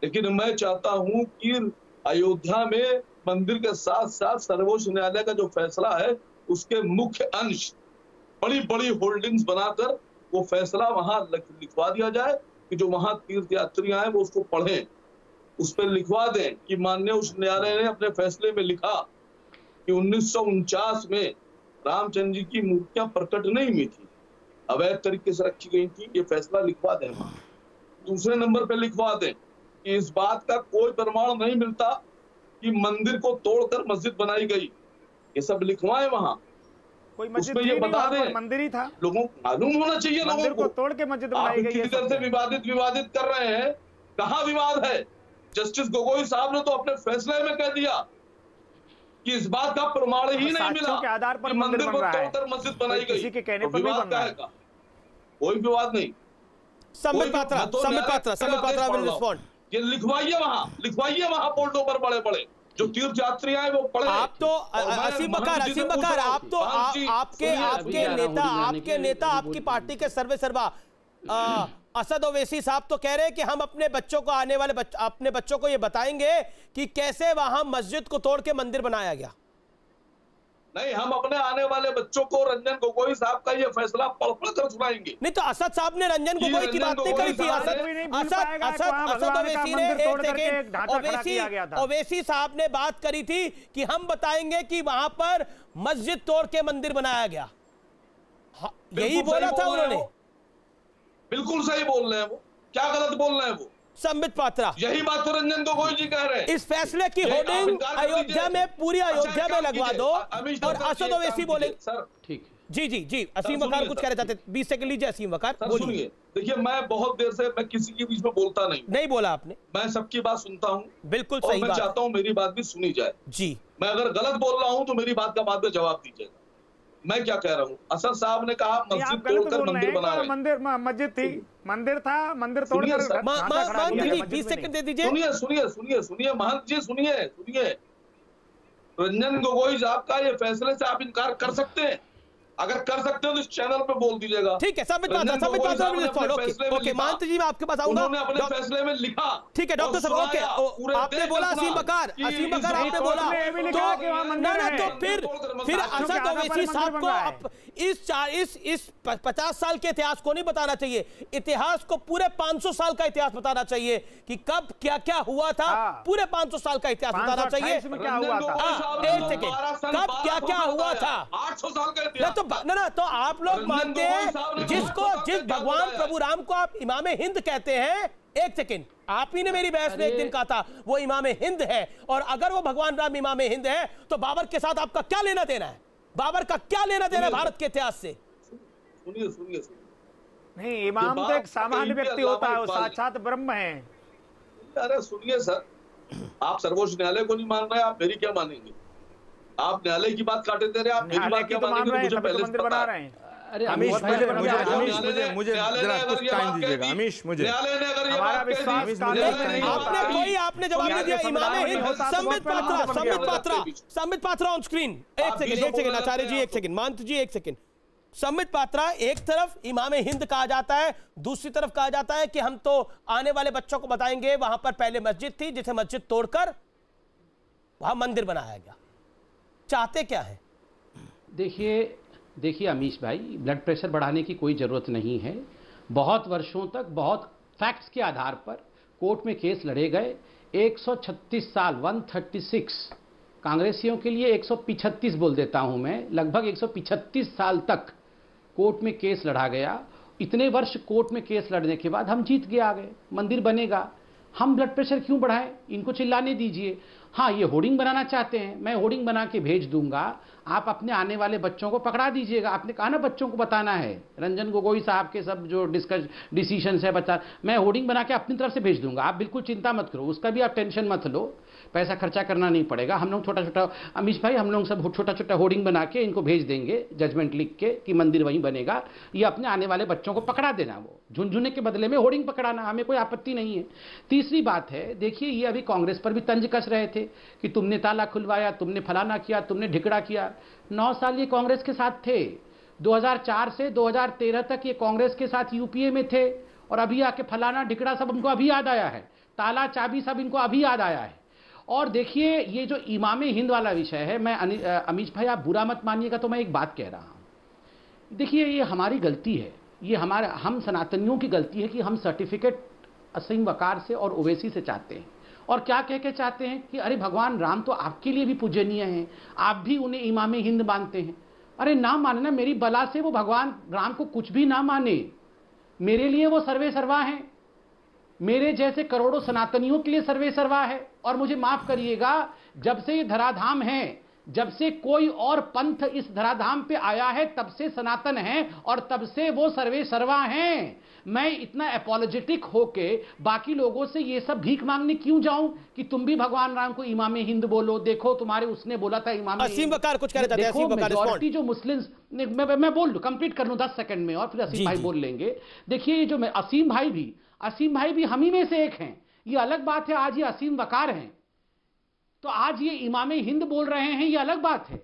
लेकिन मैं चाहता हूं कि अयोध्या में मंदिर के साथ साथ सर्वोच्च न्यायालय का जो फैसला है उसके मुख्य अंश बड़ी बड़ी होल्डिंग्स बनाकर वो फैसला वहां लिखवा दिया जाए कि जो वहां तीर्थ यात्री आए वो उसको पढ़ें, उस पर लिखवा दें कि माननीय उच्च न्यायालय ने अपने फैसले में लिखा कि 1949 में रामचंद्र जी की मूर्तियां प्रकट नहीं हुई थी, अवैध तरीके से रखी गई थी, ये फैसला लिखवा दें। दूसरे नंबर पे लिखवा दें कि इस बात का कोई प्रमाण नहीं मिलता कि मंदिर को तोड़कर मस्जिद बनाई गई, ये सब लिखवाएं वहां, कोई मस्जिद ये बता दें, मंदिर ही था, लोगों को मालूम होना चाहिए। लोगों को तोड़ के मस्जिद बनाई गई है, से विवादित कर रहे हैं, कहां विवाद है? जस्टिस गोगोई साहब ने तो अपने फैसले में कह दिया कि इस बात का प्रमाण ही नहीं मिला के आधार पर मंदिर को तोड़कर मस्जिद बनाई गई, किसी के कहने पर विवाद का है, कोई विवाद नहीं। Sambit Patra will respond. ये लिखवाइए वहां बोर्डों पर बड़े बड़े जो तीर्थ यात्री आए वो पढ़े। आप तो असीम बकार आप तो आपके नेता आपकी पार्टी के सर्वा असद ओवैसी साहब तो कह रहे हैं कि हम अपने बच्चों को अपने बच्चों को ये बताएंगे कि कैसे वहां मस्जिद को तोड़ के मंदिर बनाया गया। नहीं, हम अपने आने वाले बच्चों को रंजन गोगोई साहब का ये फैसला पढ़ कर सुनाएंगे। नहीं तो असद साहब ने रंजन गोगोई की बात नहीं करी थी। ओवैसी साहब ने बात करी थी कि हम बताएंगे कि वहां पर मस्जिद तोड़ के मंदिर बनाया गया, यही बोला था उन्होंने। बिल्कुल सही बोल रहे हैं वो, क्या गलत बोल रहे हैं वो? संबित पात्रा, यही बात तो रंजन गोगोई जी कह रहे हैं। इस फैसले की होर्डिंग अयोध्या में, पूरी अयोध्या में लगवा दो और असद ओवैसी बोले। सर ठीक, जी जी जी, असीम वकार कुछ कह रहे थे, 20 सेकंड लीजिए असीम वकार, बोलिए। देखिए, मैं बहुत देर से मैं किसी के बीच में बोलता नहीं बोला आपने, मैं सबकी बात सुनता हूँ। बिल्कुल सही बात, मैं चाहता हूँ मेरी बात भी सुनी जाए जी। मैं अगर गलत बोल रहा हूँ तो मेरी बात का बाद में जवाब दीजिएगा। मैं क्या कह रहा हूँ, असद साहब ने कहा मस्जिद तोड़कर मंदिर बनाया। मंदिर मस्जिद थी, मंदिर था, मंदिर तोड़कर। महंत जी 20 सेकंड दे दीजिए। सुनिए महंत जी, सुनिए। रंजन गोगोई साहब का ये फैसले से आप इनकार कर सकते हैं? अगर कर सकते हो तो इस चैनल पे बोल दीजिएगा। ठीक है, संबित पात्रा ओके, महंत जी मैं आपके पास आऊंगा। उन्होंने अपने फैसले में लिखा। ठीक है डॉक्टर साहब, ओके, आपने बोला असीम बकार आपने बोला तो फिर असद ओवैसी साहब को इस 50 साल के इतिहास को नहीं बताना चाहिए, इतिहास को पूरे 500 साल का इतिहास बताना चाहिए कि कब क्या क्या हुआ था। पूरे 500 साल का इतिहास बताना चाहिए। एक सेकेंड, कब क्या क्या हुआ था? 800 साल का इतिहास। ना तो आप लोग मानते हैं जिस भगवान प्रभु राम को आप इमाम हिंद कहते हैं, एक सेकेंड, आप ही ने मेरी बहस में एक दिन कहा था वो इमाम हिंद है, और अगर वो भगवान राम इमाम हिंद है तो बाबर के साथ आपका क्या लेना देना है? बाबर का क्या लेना देना है भारत के इतिहास से? सुनिए नहीं, इमाम तो एक सामान्य व्यक्ति होता है, वो साक्षात ब्रह्म है। अरे सुनिए सर, आप सर्वोच्च न्यायालय को नहीं मान रहे, आप मेरी क्या मानेंगे? आप न्यायालय की बात काटे दे रहे, आप मेरी बात क्या मानेंगे? मुझे पहले से पता है। अरे अमीश, मुझे जरा कुछ टाइम दीजिएगा। अमीश, मुझे आपने जवाब नहीं दिया। इमाम हिंद संबित पात्रा ऑन स्क्रीन। एक सेकंड आचार्य जी, एक सेकंड, महंत जी एक सेकंड। संबित पात्रा, एक तरफ इमाम हिंद कहा जाता है, दूसरी तरफ कहा जाता है कि हम तो आने वाले बच्चों को बताएंगे वहां पर पहले मस्जिद थी जिसे मस्जिद तोड़कर वहां मंदिर बनाया गया। चाहते क्या है? देखिए अमीश भाई, ब्लड प्रेशर बढ़ाने की कोई ज़रूरत नहीं है। बहुत वर्षों तक बहुत फैक्ट्स के आधार पर कोर्ट में केस लड़े गए। 136 साल 136, कांग्रेसियों के लिए 135 बोल देता हूं मैं, लगभग 135 साल तक कोर्ट में केस लड़ा गया। इतने वर्ष कोर्ट में केस लड़ने के बाद हम जीत के आ गए, मंदिर बनेगा। हम ब्लड प्रेशर क्यों बढ़ाएं? इनको चिल्लाने दीजिए। हाँ, ये होर्डिंग बनाना चाहते हैं, मैं होर्डिंग बना के भेज दूंगा, आप अपने आने वाले बच्चों को पकड़ा दीजिएगा। आपने कहा ना बच्चों को बताना है, रंजन गोगोई साहब के सब जो डिसीजन है बता, मैं होर्डिंग बना के अपनी तरफ से भेज दूंगा, आप बिल्कुल चिंता मत करो, उसका भी आप टेंशन मत लो, पैसा खर्चा करना नहीं पड़ेगा। हम लोग छोटा छोटा, अमीश भाई, हम लोग सब छोटा छोटा होर्डिंग बना के इनको भेज देंगे, जजमेंट लिख के कि मंदिर वहीं बनेगा। ये अपने आने वाले बच्चों को पकड़ा देना, वो झुंझुने के बदले में होर्डिंग पकड़ाना, हमें कोई आपत्ति नहीं है। तीसरी बात है, देखिए ये अभी कांग्रेस पर भी तंज कस रहे थे कि तुमने ताला खुलवाया, तुमने फलाना किया, तुमने ढिकड़ा किया। 9 साल ये कांग्रेस के साथ थे, 2004 से 2013 तक ये कांग्रेस के साथ यूपीए में थे, और अभी आके फलाना ढिकड़ा सब उनको अभी याद आया है, ताला चाबी सब इनको अभी याद आया है। और देखिए ये जो इमाम हिंद वाला विषय है, मैं अमीश भाई आप बुरा मत मानिएगा तो मैं एक बात कह रहा हूं, देखिए ये हमारी गलती है, ये हम सनातनियों की गलती है कि हम सर्टिफिकेट असीम वकार से और ओवैसी से चाहते हैं, और क्या कह के चाहते हैं कि अरे भगवान राम तो आपके लिए भी पूजनीय हैं, आप भी उन्हें इमाम हिंद मानते हैं। अरे ना माने ना, मेरी बला से वो भगवान राम को कुछ भी ना माने, मेरे लिए वो सर्वे सर्वा हैं, मेरे जैसे करोड़ों सनातनियों के लिए सर्वे सर्वा है। और मुझे माफ करिएगा, जब से ये धराधाम है, जब से कोई और पंथ इस धराधाम पे आया है, तब से सनातन है और तब से वो सर्वे सर्वा हैं। मैं इतना एपोलोजेटिक होके बाकी लोगों से ये सब भीख मांगने क्यों जाऊं कि तुम भी भगवान राम को इमाम हिंद बोलो? देखो तुम्हारे उसने बोला था इमाम असीम वकार कुछ कह रहे थे। देखो मेजॉरिटी जो मुस्लिम्स, मैं बोल लूं, कंप्लीट कर लूं 10 सेकंड में और फिर असीम भाई बोल लेंगे। देखिए ये जो असीम भाई भी हम ही में से एक हैं। ये अलग बात है आज ये असीम वकार हैं, तो आज ये इमाम हिंद बोल रहे हैं, ये अलग बात है,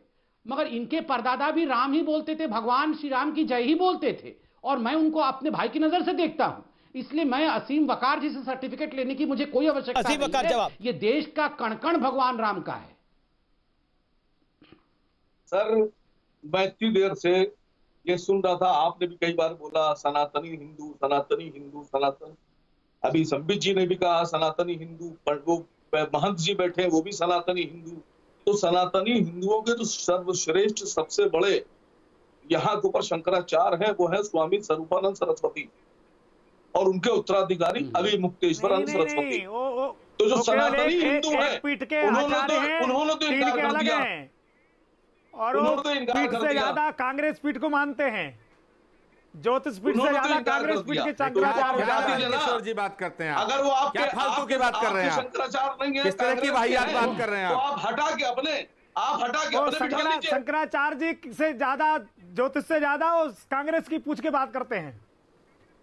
मगर इनके परदादा भी राम ही बोलते थे, भगवान श्री राम की जय ही बोलते थे, और मैं उनको अपने भाई की नजर से देखता हूं। इसलिए मैं असीम वकार जी से सर्टिफिकेट लेने की मुझे कोई आवश्यकता नहीं है। ये देश का कण कण भगवान राम का है। सर मैं इतनी देर से ये सुन रहा था, आपने भी कई बार बोला सनातनी हिंदू, सनातनी हिंदू, सनातन। अभी संबित जी ने भी कहा सनातनी हिंदू, वो महंत जी बैठे हैं वो भी सनातनी हिंदू। तो सनातनी हिंदुओं के तो सर्वश्रेष्ठ सबसे बड़े यहाँ के ऊपर शंकराचार्य हैं, वो है स्वामी स्वरूपानंद सरस्वती और उनके उत्तराधिकारी अभी मुक्तेश्वरानंद सरस्वती। तो जो सनातनी हिंदू है उन्होंने तो इनकार कर दिया और वो पीठ से ज्यादा कांग्रेस पीठ को मानते हैं। ज्योतिष पीठ से ज्यादा कांग्रेस पीठ के शंकराचार्य जी बात करते हैं। अगर वो आप क्या फालतू की बात कर रहे हैं, शंकराचार्य नहीं है, किस तरह की वाहियात बात कर रहे हैं तो आप हटा के अपने बिठा लीजिए। शंकराचार्य जी से ज्यादा, ज्योतिष से ज्यादा वो कांग्रेस की पूछ के बात करते हैं।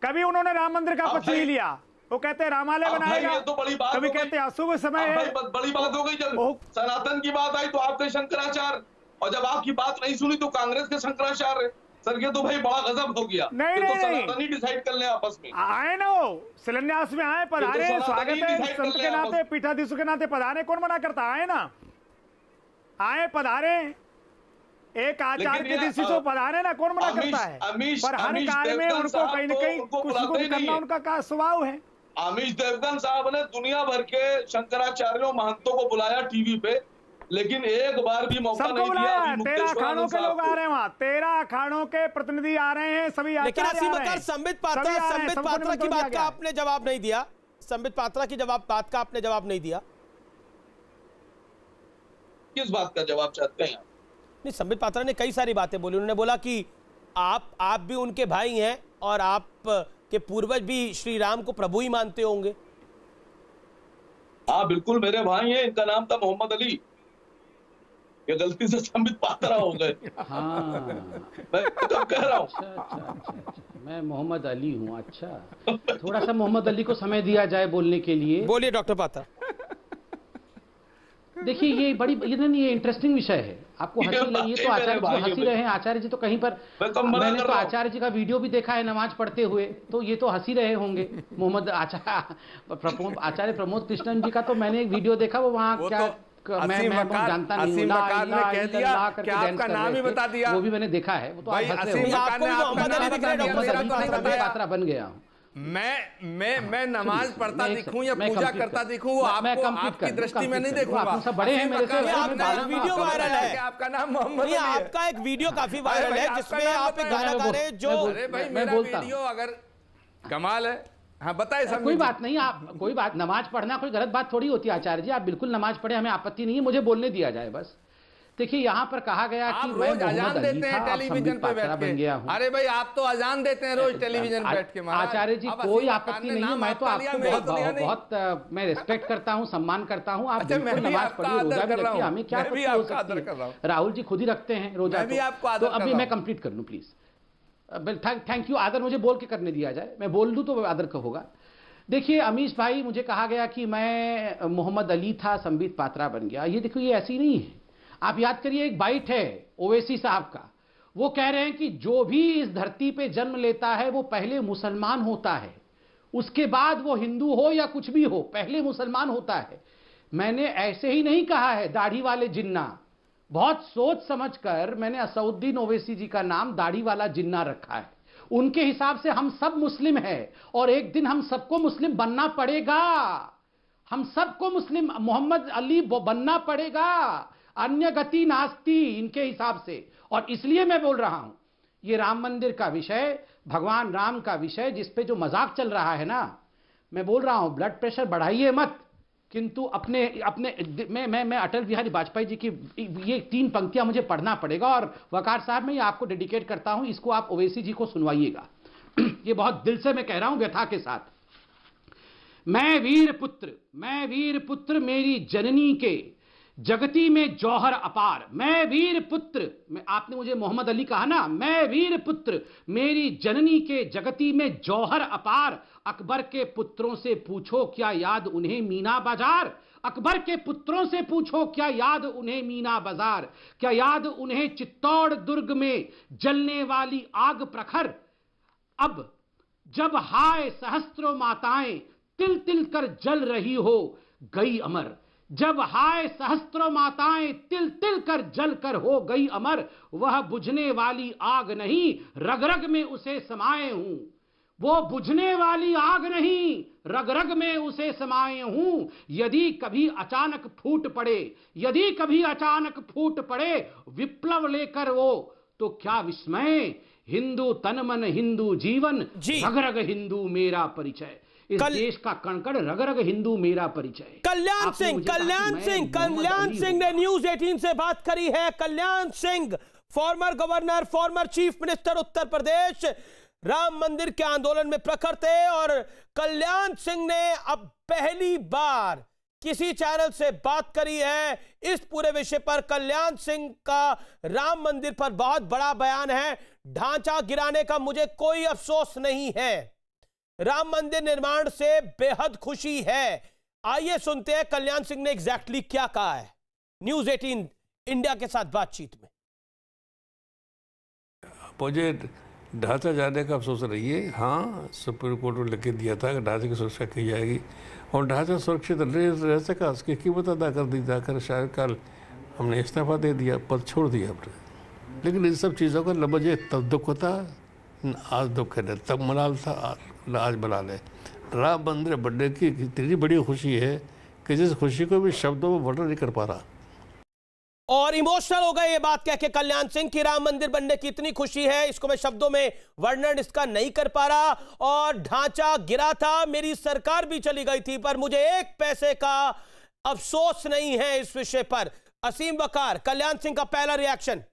कभी उन्होंने राम मंदिर का पक्ष नहीं लिया, वो कहते हैं रामालय बनाएगा, तो बड़ी बात कभी कहते हैं अशुभ समय है। बड़ी बात हो गई जब सनातन की बात आई तो आपके शंकराचार्य, और जब आपकी बात नहीं सुनी तो कांग्रेस के शंकराचार्य। सर ये तो भाई बड़ा गजब हो गया। नहीं तो सनातनी डिसाइड कर ले आपस में। आए ना वो शिलान्यास में आए, पधारे, स्वागत है संत के नाते, पीठाधीशों के नाते पधारे, कौन मना करता? आए ना, आए पधारे, एक आचार्य के दृष्टि से पधारे ना, कौन मना करता है? पर हर कार्य में उनको कहीं न कहीं कुछ करना उनका स्वभाव है। अमीश देवगन साहब ने दुनिया भर के शंकराचार्यों महंतों को बुलाया टीवी पे, लेकिन एक बार भी मौका नहीं दिया। 13 अखाड़ों के लोग आ रहे हैं वहाँ, 13 अखाड़ों के प्रतिनिधि आ रहे हैं, सभी लेकिन संबित पात्रा की बात का आपने जवाब नहीं दिया। संबित पात्रा की बात का आपने जवाब नहीं दिया। किस बात का जवाब चाहते हैं? नहीं, संबित पात्रा ने कई सारी बातें बोली। उन्होंने बोला कि आप भी उनके भाई हैं और आप के पूर्वज भी श्री राम को प्रभु ही मानते होंगे। हाँ बिल्कुल मेरे भाई हैं, इनका नाम था मोहम्मद अली। ये गलती से संबित पात्रा हो गए। हाँ मैं तो कह रहा हूँ। अच्छा, मैं मोहम्मद अली हूँ। अच्छा, थोड़ा सा मोहम्मद अली को समय दिया जाए बोलने के लिए। बोलिए डॉक्टर पात्रा। देखिए ये इंटरेस्टिंग विषय है। आपको हंसी लगी तो आचार्य जी हंसी रहे हैं। आचार्य जी तो कहीं पर मैंने तो आचार्य जी का वीडियो भी देखा है नमाज पढ़ते हुए, तो ये तो हंसी रहे होंगे। मोहम्मद आचार्य प्रमोद कृष्णन जी का तो मैंने एक वीडियो देखा, वो वहाँ क्या मैं जानता नहीं हूँ, आपका नाम ही बता दिया, वो भी मैंने देखा है। वो तो पात्रा बन गया हूँ मैं नमाज पढ़ता दिखूं या पूजा करता दिखूं, वो आपकी दृष्टि में नहीं देखूंगा। आप सब बड़े हैं मेरे से। आपका वीडियो वायरल है, आपका नाम मोहम्मद अली है। आपका एक वीडियो काफी वायरल है जिसमें आप एक गाना गा रहे हैं जो, अरे भाई मेरा वीडियो अगर कमाल है। हाँ बताए सब। कोई बात नहीं, आप कोई बात, नमाज पढ़ना कोई गलत बात थोड़ी होती है आचार्य जी। आप बिल्कुल नमाज पढ़े, हमें आपत्ति नहीं है, मुझे बोलने दिया जाए बस। देखिए यहाँ पर कहा गया कि मैं अजान देते हैं टेलीविजन पे बैठ के। अरे भाई आप तो अजान देते हैं रोज टेलीविजन पे बैठ के। आचार्य जी कोई आपत्ति नहीं है, मैं तो आपको बहुत मैं रिस्पेक्ट करता हूँ, सम्मान करता हूँ। आप नमाज पढ़िए, रोजा भी रखिए, हमें क्या हो सकती है। राहुल जी खुद ही रखते हैं रोजा, तो अभी मैं कंप्लीट कर लूँ प्लीज। Thank you. आदर मुझे बोल के करने दिया जाए, मैं बोल दूं तो आदर का होगा। देखिए अमीश भाई, मुझे कहा गया कि मैं मोहम्मद अली था, संबित पात्रा बन गया। ये देखो ये ऐसी नहीं है। आप याद करिए, एक बाइट है ओवैसी साहब का, वो कह रहे हैं कि जो भी इस धरती पे जन्म लेता है वो पहले मुसलमान होता है, उसके बाद वो हिंदू हो या कुछ भी हो, पहले मुसलमान होता है। मैंने ऐसे ही नहीं कहा है दाढ़ी वाले जिन्ना, बहुत सोच समझकर मैंने असउद्दीन ओवैसी जी का नाम दाढ़ी वाला जिन्ना रखा है। उनके हिसाब से हम सब मुस्लिम हैं और एक दिन हम सबको मुस्लिम बनना पड़ेगा। हम सबको मुस्लिम मोहम्मद अली बनना पड़ेगा, अन्य गति नास्ति इनके हिसाब से। और इसलिए मैं बोल रहा हूं, ये राम मंदिर का विषय, भगवान राम का विषय, जिस पे जो मजाक चल रहा है ना, मैं बोल रहा हूं ब्लड प्रेशर बढ़ाइए मत, किंतु अपने मैं अटल बिहारी वाजपेयी जी की ये 3 पंक्तियां मुझे पढ़ना पड़ेगा। और वकार साहब मैं ये आपको डेडिकेट करता हूं, इसको आप ओवैसी जी को सुनवाइएगा। ये बहुत दिल से मैं कह रहा हूं, व्यथा के साथ। मैं वीर पुत्र मेरी जननी के जगती में जौहर अपार। मैं वीर पुत्र, आपने मुझे मोहम्मद अली कहा ना, मैं वीर पुत्र मेरी जननी के जगती में जौहर अपार। अकबर के पुत्रों से पूछो क्या याद उन्हें मीना बाजार। अकबर के पुत्रों से पूछो क्या याद उन्हें मीना बाजार। क्या याद उन्हें चित्तौड़ दुर्ग में जलने वाली आग प्रखर। अब जब हाय सहस्त्रों माताएं तिल तिल कर जल रही हो गई अमर। जब हाय सहस्त्रों माताएं तिल तिल कर जल कर हो गई अमर, वह बुझने वाली आग नहीं रग रग में उसे समाये हूं। वो बुझने वाली आग नहीं रग रग में उसे समाये हूं। यदि कभी अचानक फूट पड़े, यदि कभी अचानक फूट पड़े विप्लव लेकर वो, तो क्या विस्मय। हिंदू तन मन हिंदू जीवन, रग रग हिंदू मेरा परिचय। इस देश का कण-कण रग रग हिंदू मेरा परिचय। कल्याण सिंह ने न्यूज 18 से बात करी है। Kalyan Singh, former governor, former chief minister Uttar Pradesh, Ram मंदिर के आंदोलन में प्रखर थे। और कल्याण सिंह ने अब पहली बार किसी चैनल से बात करी है इस पूरे विषय पर। कल्याण सिंह का राम मंदिर पर बहुत बड़ा बयान है। ढांचा गिराने का मुझे कोई अफसोस नहीं है, राम मंदिर निर्माण से बेहद खुशी है। आइए सुनते हैं कल्याण सिंह ने एग्जैक्टली क्या कहा है न्यूज 18 इंडिया के साथ बातचीत में। मुझे ढांचा जाने का अफसोस नहीं है। हाँ, सुप्रीम कोर्ट ने लिख के दिया था कि ढांचे की सुरक्षा की जाएगी और ढांचा सुरक्षित रह सका, उसकी कीमत अदा कर दी जाकर। शायद कल हमने इस्तीफा दे दिया, पद छोड़ दिया हमने। लेकिन इन सब चीज़ों का न मुझे तब दुख होता, आज दुख है, तब मलाल था, आज मलाल है। राम मंदिर बनने की इतनी बड़ी खुशी है कि जिस खुशी को भी शब्दों में वर्णन नहीं कर पा रहा। और इमोशनल हो गए ये बात कह के कल्याण सिंह की राम मंदिर बनने की इतनी खुशी है, इसको मैं शब्दों में वर्णन इसका नहीं कर पा रहा। और ढांचा गिरा था, मेरी सरकार भी चली गई थी, पर मुझे एक पैसे का अफसोस नहीं है इस विषय पर। असीम वकार, कल्याण सिंह का पहला रिएक्शन।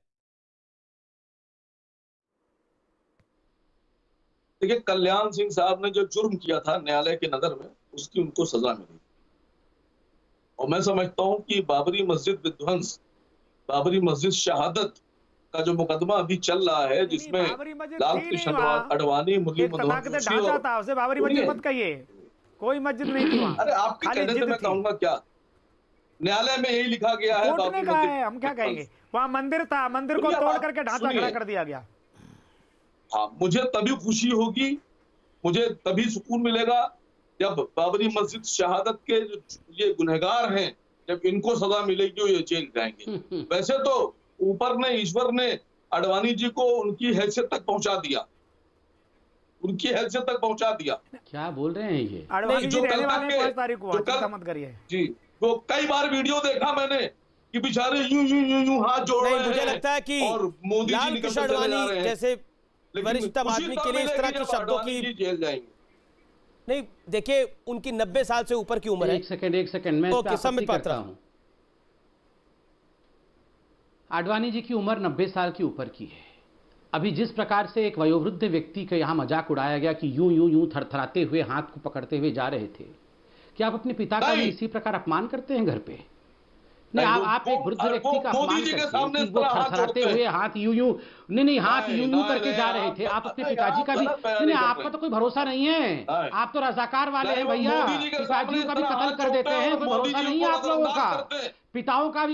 देखिए, कल्याण सिंह साहब ने जो जुर्म किया था न्यायालय की नजर में, उसकी उनको सजा मिली। और मैं समझता हूं कि बाबरी मस्जिद विध्वंस, बाबरी मस्जिद शहादत का जो मुकदमा अभी चल रहा है, जिसमें लाल कृष्ण आडवाणी, मुरली मनोहर था, उसे बाबरी मस्जिद मत कहिए, कोई मस्जिद नहीं थी वहां। अरे आपके कहने से मैं कहूंगा क्या, न्यायालय में यही लिखा गया है, कोर्ट ने कहा है, हम क्या कहेंगे। वहां मंदिर था, मंदिर को तोड़ करके ढांचा खड़ा कर दिया गया। हाँ, मुझे तभी खुशी होगी, मुझे तभी सुकून मिलेगा जब बाबरी मस्जिद शहादत के ये गुनहगार हैं, जब इनको सजा मिलेगी और ये जेल जाएंगे। वैसे तो ऊपर ने, ईश्वर ने आडवाणी जी को उनकी हैसियत तक पहुंचा दिया, उनकी हैसियत तक पहुंचा दिया। क्या बोल रहे हैं ये? आडवाणी जी रहने वाले हैं 5 तारीख को, चिंता मत करिए जी। तो कई बार वीडियो देखा मैंने कि बेचारे यूं हाथ जोड़ रहे हैं। मुझे लगता है कि और मोदी जी निकल चले जा रहे हैं, जैसे वरिष्ठतम आदमी के लिए इस तरह के शब्दों की जेल जाएंगे। नहीं, देखिए उनकी 90 साल से ऊपर की उम्र है। एक सेकंड मैं आपत्ति करता हूं। आडवाणी जी की उम्र 90 साल की ऊपर की है। अभी जिस प्रकार से एक वयोवृद्ध व्यक्ति का यहां मजाक उड़ाया गया कि यूं थरथराते हुए हाथ को पकड़ते हुए जा रहे थे, क्या आप अपने पिता का भी इसी प्रकार अपमान करते हैं घर पे? नहीं, आप एक वृद्ध व्यक्ति का अपमान करते हैं, वो थरथराते हुए हाथ यूं नहीं हाथ यूं करके जा रहे थे। आप अपने पिताजी का भी नहीं, आपका तो कोई भरोसा नहीं है। आप तो रजाकार वाले हैं भैया, पिताजियों का भी कत्ल कर देते हैं, कोई भरोसा नहीं है आप लोगों का। पिताओं का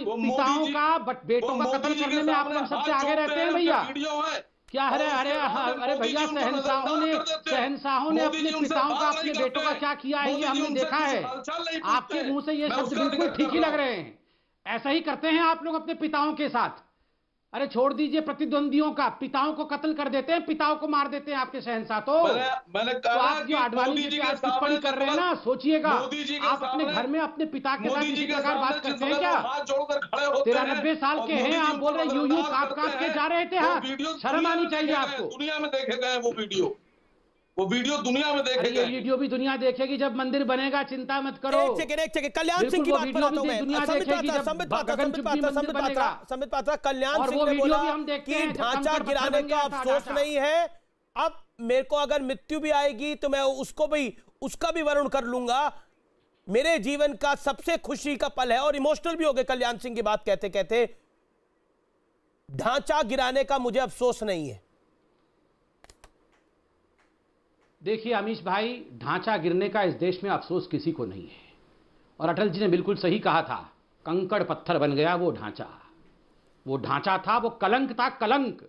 बेटों का कत्ल करने में आप लोग सबसे आगे रहते हैं भैया। क्या अरे भैया, शहंशाहों ने अपने पिताओं का, अपने बेटों का क्या किया है ये हमने देखा है। आपके मुंह से ये शब्द बिल्कुल ठीक ही लग रहे हैं। ऐसा ही करते हैं आप लोग अपने पिताओं के साथ। अरे छोड़ दीजिए प्रतिद्वंदियों का, पिताओं को कत्ल कर देते हैं, पिताओं को मार देते हैं आपके शहंशाह। मैंने तो आप जो आडवाणी जी की टिप्पणी कर रहे हैं ना, सोचिएगा आप अपने घर में अपने पिता के साथ किसी प्रकार बात करते हैं क्या? 93 साल के हैं, आप बोल रहे यूं कांप के जा रहे थे हाथ। शर्म आनी चाहिए आपको। दुनिया में देखे गए वो वीडियो दुनिया में देखे गए। वीडियो भी दुनिया देखेगी जब मंदिर बनेगा, चिंता मत करो। एक सेकंड, कल्याण सिंह की बात पर आता हूं मैं। संबित पात्रा, कल्याण सिंह ने बोला कि ढांचा गिराने का अफसोस नहीं है। अब मेरे को अगर मृत्यु भी आएगी तो मैं उसका भी वर्णन कर लूंगा। मेरे जीवन का सबसे खुशी का पल है। और इमोशनल भी हो गए कल्याण सिंह की बात कहते कहते। ढांचा गिराने का मुझे अफसोस नहीं है। देखिए अमीश भाई, ढांचा गिरने का इस देश में अफसोस किसी को नहीं है। और अटल जी ने बिल्कुल सही कहा था, कंकड़ पत्थर बन गया वो ढांचा था, वो कलंक था, कलंक।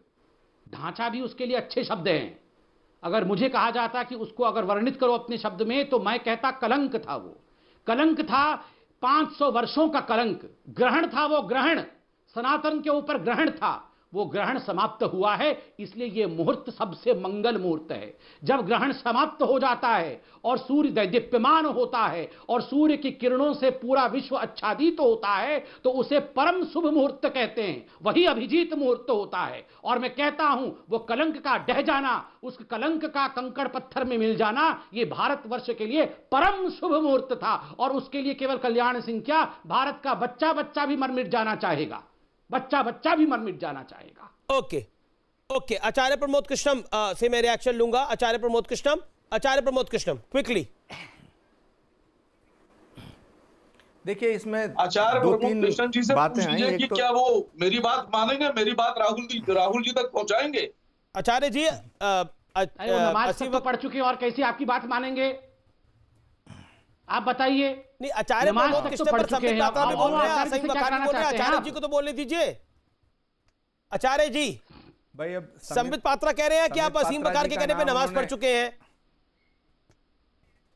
ढांचा भी उसके लिए अच्छे शब्द हैं। अगर मुझे कहा जाता कि उसको अगर वर्णित करो अपने शब्द में, तो मैं कहता कलंक था। वो कलंक था 500 वर्षों का कलंक, ग्रहण था वो ग्रहण, सनातन के ऊपर ग्रहण था, वो ग्रहण समाप्त हुआ है। इसलिए ये मुहूर्त सबसे मंगल मुहूर्त है। जब ग्रहण समाप्त हो जाता है और सूर्य दीप्यमान होता है और सूर्य की किरणों से पूरा विश्व आच्छादित होता है तो उसे परम शुभ मुहूर्त कहते हैं, वही अभिजीत मुहूर्त होता है। और मैं कहता हूं वो कलंक का ढह जाना, उस कलंक का कंकड़ पत्थर में मिल जाना, ये भारतवर्ष के लिए परम शुभ मुहूर्त था। और उसके लिए केवल कल्याण सिंह क्या, भारत का बच्चा बच्चा भी मर मिट जाना चाहेगा, बच्चा बच्चा भी मर मिट जाना चाहेगा। ओके ओके, आचार्य प्रमोद कृष्णम से मैं रिएक्शन लूंगा। आचार्य प्रमोद कृष्णम क्विकली। देखिए इसमें आचार्य प्रमोद कृष्णन जी से बातें पूछ लीजिए कि क्या वो मेरी बात मानेंगे, मेरी बात राहुल जी तक पहुंचाएंगे? आचार्य जी नमाज तक तो पढ़ चुके और कैसी आपकी बात मानेंगे, आप बताइए। नहीं, आचार्य प्रमोद कृष्ण पर संबित पात्रा भी बोल रहे हैं, असीम वकार भी बोल रहे हैं, आचार्य जी को तो बोलने दीजिए। आचार्य जी भाई अब संबित पात्रा कह रहे हैं कि आप असीम वकार के कहने पे नमाज पढ़ चुके हैं।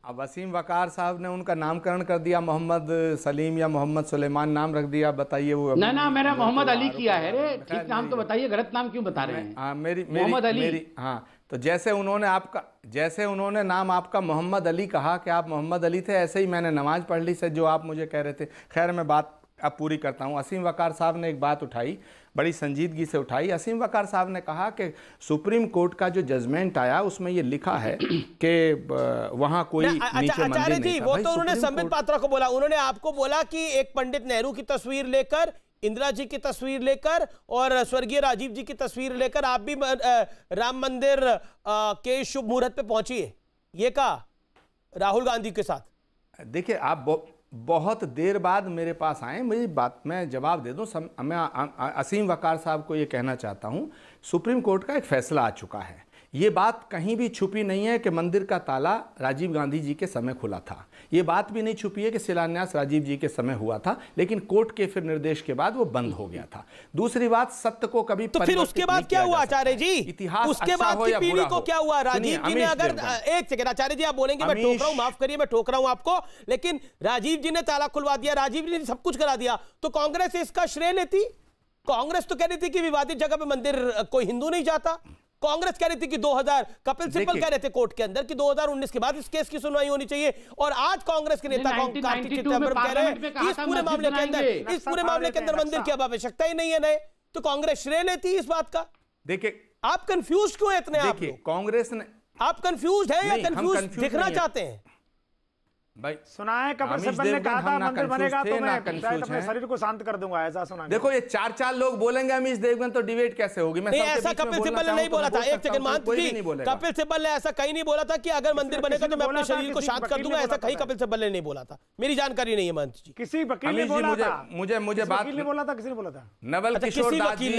अब वसीम वकार साहब ने उनका नामकरण कर दिया, मोहम्मद सलीम या मोहम्मद सुलेमान नाम रख दिया। बताइए वो ना मेरा मोहम्मद अली किया है रे, ठीक नाम तो बताइए, गलत नाम क्यों बता रहे हैं? हाँ मोहम्मद अली। हाँ, तो जैसे उन्होंने नाम आपका मोहम्मद अली कहा कि आप मोहम्मद अली थे, ऐसे ही मैंने नमाज पढ़ ली से जो आप मुझे कह रहे थे। खैर मैं बात अब पूरी करता हूँ। असीम वकार साहब ने एक बात उठाई, बड़ी संजीदगी से उठाई। असीम वकार साहब ने कहा कि सुप्रीम कोर्ट का जो जजमेंट आया उसमें ये लिखा है कि वहाँ कोई नीचे मंदिर नहीं था। वो तो उन्होंने संबित पात्रा को बोला, उन्होंने आपको बोला कि एक पंडित नेहरू की तस्वीर लेकर, इंदिरा जी की तस्वीर लेकर और स्वर्गीय राजीव जी की तस्वीर लेकर आप भी राम मंदिर के शुभ मुहूर्त पे पहुंचिए, ये कहा राहुल गांधी के साथ। देखिए आप बहुत देर बाद मेरे पास आए, मेरी बात मैं जवाब दे दूं। मैं असीम वकार साहब को ये कहना चाहता हूं, सुप्रीम कोर्ट का एक फैसला आ चुका है। ये बात कहीं भी छुपी नहीं है कि मंदिर का ताला राजीव गांधी जी के समय खुला था। ये बात भी नहीं छुपी है कि शिलान्यास राजीव जी के समय हुआ था, लेकिन कोर्ट के फिर निर्देश के बाद वो बंद हो गया था। दूसरी बात, सत्य को कभी तो फिर उसके बाद क्या हुआ आचार्य जी? इतिहास उसके बाद की पीढ़ी को क्या हुआ? राजीव जी ने अगर एक सेकंड आचार्य जी आप बोलेंगे, मैं टोक रहा हूं, माफ करिए मैं टोक रहा हूं आपको, लेकिन राजीव जी ने ताला खुलवा दिया, राजीव जी ने सब कुछ करा दिया, तो कांग्रेस इसका श्रेय लेती? कांग्रेस तो कह रही थी कि विवादित जगह पे मंदिर कोई हिंदू नहीं जाता। कांग्रेस कह रही थी कि 2000 कपिल सिब्बल कह रहे थे कोर्ट के अंदर कि 2019 के बाद इस केस की सुनवाई होनी चाहिए, और आज कांग्रेस के नेता कार्तिक चिदंबरम कह रहे हैं कि इस पूरे मामले के अंदर मंदिर की अब आवश्यकता ही नहीं है नए, तो कांग्रेस श्रेय लेती है इस बात का। देखिए आप कंफ्यूज क्यों है इतने? आप कांग्रेस ने, आप कंफ्यूज है या कंफ्यूज दिखना चाहते हैं? भाई सुना है कपिल सिब्बल ने कहा था मंदिर बनेगा तो मैं अपने शरीर को शांत कर दूंगा, ऐसा सुना। देखो ये चार लोग बोलेंगे अमीश देवगन तो डिबेट कैसे होगी? मैं ऐसा कपिल सिब्बल ने नहीं बोला था। एक सेकंड मानते जी, कपिल सिब्बल ने ऐसा कहीं नहीं बोला था कि अगर मंदिर बनेगा तो मैं अपने शरीर को शांत कर दूंगा, ऐसा कहीं कपिल सिब्बल ने नहीं बोला था। मेरी जानकारी नहीं है मानते जी। किसी वकील ने बोला था, मुझे बात ने बोला था, किसी ने बोला था? नवल किशोर दास जी,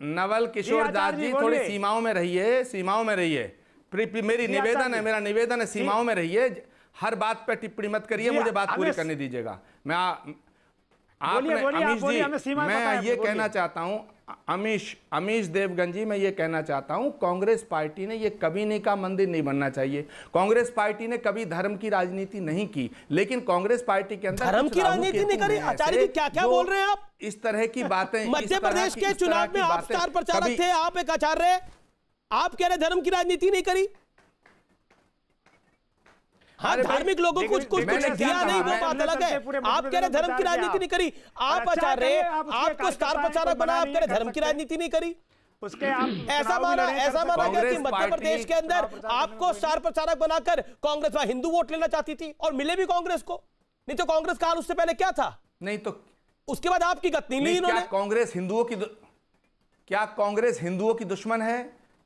नवल किशोर दास जी थोड़ी सीमाओं में रहिए। मेरी निवेदन है, मेरा निवेदन है, सीमाओं में रहिए, हर बात पे टिप्पणी मत करिए, मुझे बात पूरी करने दीजिएगा। मैं ये कहना चाहता हूं, अमीश देवगन जी, मैं ये कहना चाहता हूं, कांग्रेस पार्टी ने ये कभी नहीं कहा मंदिर नहीं बनना चाहिए। कांग्रेस पार्टी ने कभी धर्म की राजनीति नहीं की, लेकिन कांग्रेस पार्टी के अंदर धर्म की राजनीति नहीं करी। आचार्य जी क्या क्या बोल रहे हैं आप? इस तरह की बातें, मध्य प्रदेश के चुनाव में आप स्टार प्रचारक थे, आप एक आचार्य, आप कह रहे धर्म की राजनीति नहीं करी? हाँ, धार्मिक लोगों को कुछ दिया नहीं, वो बात अलग है। आप कह रहे धर्म की राजनीति नहीं करी, आप आचार्य आपको स्टार प्रचारक बना, आप कह रहे धर्म की राजनीति नहीं करी। उसके ऐसा माना गया कि मध्य प्रदेश के अंदर आपको स्टार प्रचारक बनाकर कांग्रेस वहां हिंदू वोट लेना चाहती थी और मिले भी कांग्रेस को। नहीं तो कांग्रेस काल उससे पहले क्या था? नहीं तो उसके बाद आपकी गत नहीं ली इन्होंने। क्या कांग्रेस हिंदुओं की दुश्मन है?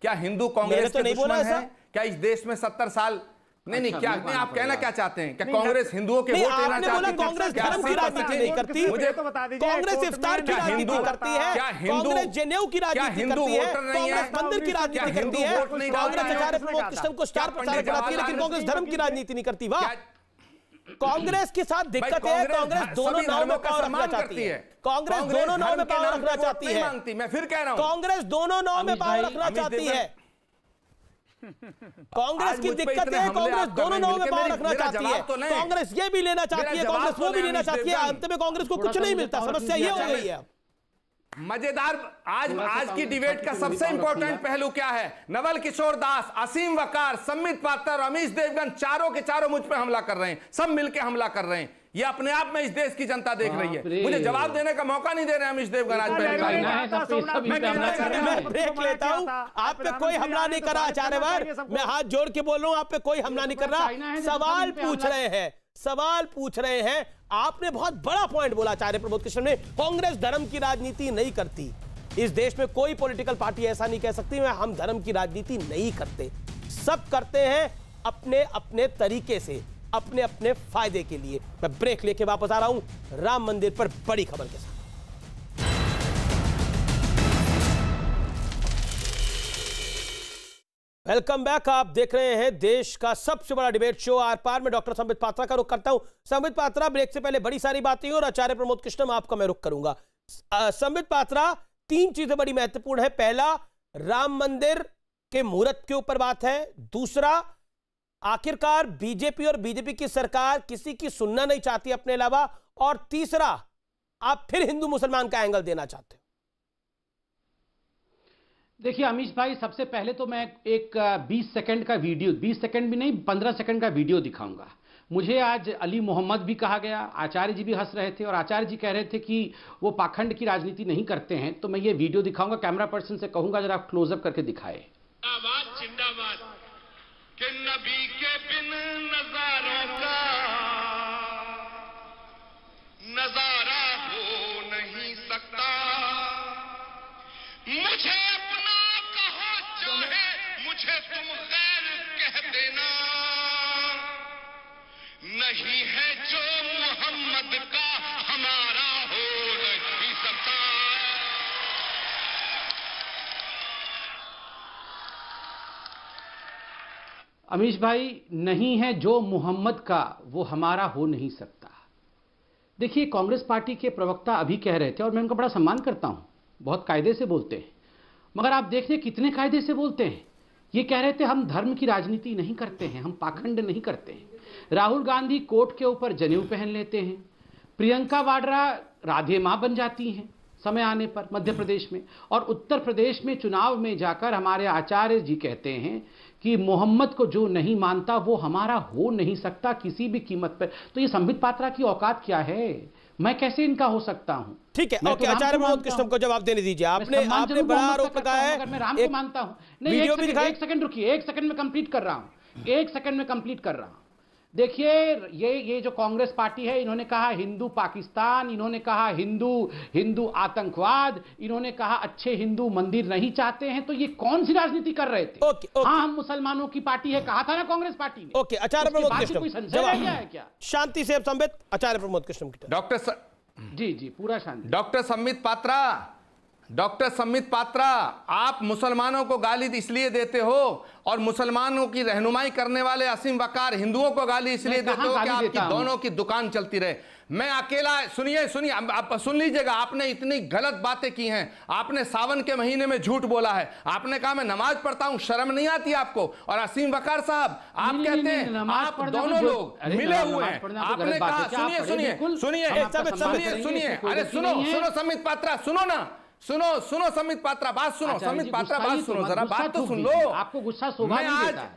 क्या हिंदू कांग्रेस के दुश्मन है? क्या इस देश में 70 साल नहीं क्या नहीं, आप कहना क्या चाहते हैं? क्या कांग्रेस हिंदुओं के वोट लेना चाहती है? कांग्रेस धर्म की राजनीति नहीं करती, मुझे तो बता दीजिए। कांग्रेस इफ्तार की राजनीति करती है, कांग्रेस जनेऊ की राजनीति करती है, कांग्रेस मंदिर की राजनीति करती है, कांग्रेस आचार्य प्रमोद कृष्णन को स्टार प्रचारक बनाती है, लेकिन कांग्रेस धर्म की राजनीति नहीं करती। वाह, कांग्रेस के साथ दिक्कत है, कांग्रेस दोनों नाव में पावर रखना चाहती है, कांग्रेस दोनों नाव में पावर रखना चाहती है, मैं फिर कह रहा हूं, कांग्रेस दोनों नाव में पावर रखना चाहती है। कांग्रेस की दिक्कत है, कांग्रेस दोनों नाव में पांव रखना चाहती है, कांग्रेस ये भी लेना चाहती है, कांग्रेस वो भी लेना चाहती है, अंत में कांग्रेस को कुछ नहीं मिलता। समस्या ये हो गई है। मजेदार आज की डिबेट का सबसे इंपॉर्टेंट पहलू क्या है? नवल किशोर दास, असीम वकार, संबित पात्रा और अमीश देवगन चारों के चारों मुझ पे हमला कर रहे हैं, सब मिलके हमला कर रहे हैं। ये अपने आप में इस देश की जनता देख रही है। मुझे जवाब देने का मौका नहीं दे रहे अमीश देवगन आज। मैं ब्रेक लेता हूं। आप पे कोई हमला नहीं कर रहा आचार्यवर, मैं हाथ जोड़ के बोल रहा हूं, आप पे कोई हमला नहीं कर रहा। सवाल पूछ रहे हैं, सवाल पूछ रहे हैं। आपने बहुत बड़ा पॉइंट बोला आचार्य प्रमोद कृष्ण ने, कांग्रेस धर्म की राजनीति नहीं करती। इस देश में कोई पॉलिटिकल पार्टी ऐसा नहीं कह सकती मैं हम धर्म की राजनीति नहीं करते। सब करते हैं अपने अपने तरीके से, अपने अपने फायदे के लिए। मैं ब्रेक लेके वापस आ रहा हूं राम मंदिर पर बड़ी खबर के साथ। Welcome back. आप देख रहे हैं देश का सबसे बड़ा डिबेट शो आर पार में डॉक्टर संबित पात्रा का रुख करता हूं। संबित पात्रा, ब्रेक से पहले बड़ी सारी बातें हुई और आचार्य प्रमोद कृष्ण आपका मैं रुख करूंगा। संबित पात्रा, तीन चीजें बड़ी महत्वपूर्ण है। पहला, राम मंदिर के मुहूर्त के ऊपर बात है। दूसरा, आखिरकार बीजेपी और बीजेपी की सरकार किसी की सुनना नहीं चाहती अपने अलावा। और तीसरा, आप फिर हिंदू मुसलमान का एंगल देना चाहते हो। देखिए अमीश भाई, सबसे पहले तो मैं एक 20 सेकंड का वीडियो, 20 सेकंड भी नहीं 15 सेकंड का वीडियो दिखाऊंगा। मुझे आज अली मोहम्मद भी कहा गया, आचार्य जी भी हंस रहे थे और आचार्य जी कह रहे थे कि वो पाखंड की राजनीति नहीं करते हैं। तो मैं ये वीडियो दिखाऊंगा, कैमरा पर्सन से कहूंगा जरा क्लोजअप करके दिखाए। जिंदाबाद कि नबी के बिन नजारों का नजारा हो नहीं सकता। मुझे अपना कहो चाहे मुझे तुम गैर कह देना। नहीं है जो मोहम्मद का हमारा हो नहीं सकता। अमीश भाई, नहीं है जो मोहम्मद का वो हमारा हो नहीं सकता। देखिए, कांग्रेस पार्टी के प्रवक्ता अभी कह रहे थे और मैं उनका बड़ा सम्मान करता हूं, बहुत कायदे से बोलते हैं, मगर आप देखिए कितने कायदे से बोलते हैं। ये कह रहे थे हम धर्म की राजनीति नहीं करते हैं, हम पाखंड नहीं करते हैं। राहुल गांधी कोट के ऊपर जनेऊ पहन लेते हैं, प्रियंका वाड्रा राधे मां बन जाती हैं समय आने पर मध्य प्रदेश में, और उत्तर प्रदेश में चुनाव में जाकर हमारे आचार्य जी कहते हैं कि मोहम्मद को जो नहीं मानता वो हमारा हो नहीं सकता किसी भी कीमत पर। तो ये संबित पात्रा की औकात क्या है? मैं कैसे इनका हो सकता हूं? ठीक है, ओके, आचार्य प्रमोद कृष्ण को जवाब देने दीजिए। आपने बड़ा आरोप लगाया है। मैं राम को मानता हूं। नहीं, एक सेकंड रुकिए, एक सेकंड में कंप्लीट कर रहा हूं, एक सेकंड में कंप्लीट कर रहा हूं। देखिए, ये जो कांग्रेस पार्टी है, इन्होंने कहा हिंदू पाकिस्तान, इन्होंने कहा हिंदू आतंकवाद, इन्होंने कहा अच्छे हिंदू मंदिर नहीं चाहते हैं। तो ये कौन सी राजनीति कर रहे थे? हाँ, हम मुसलमानों की पार्टी है कहा था ना कांग्रेस पार्टी ने। ओके, आचार्य प्रमोद कृष्ण, कोई संशय रह गया है क्या? शांति से संबित, आचार्य प्रमोद कृष्ण डॉक्टर जी पूरा शांति। डॉक्टर संबित पात्रा, आप मुसलमानों को गाली इसलिए देते हो और मुसलमानों की रहनुमाई करने वाले असीम वकार हिंदुओं को गाली इसलिए देते हो कि आपकी दोनों की दुकान चलती रहे। मैं अकेला, सुनिए आप सुन लीजिएगा, आपने इतनी गलत बातें की हैं। आपने सावन के महीने में झूठ बोला है, आपने कहा मैं नमाज पढ़ता हूं, शर्म नहीं आती आपको? और असीम वकार साहब, आप कहते हैं आप दोनों लोग मिले हुए हैं। आपने कहा, सुनिए, अरे सुनो संबित पात्रा, सुनो संबित पात्रा, बात सुनो संबित पात्रा, बात सुनो जरा, बात तो सुन लो। आपको गुस्सा शोभा नहीं देता है।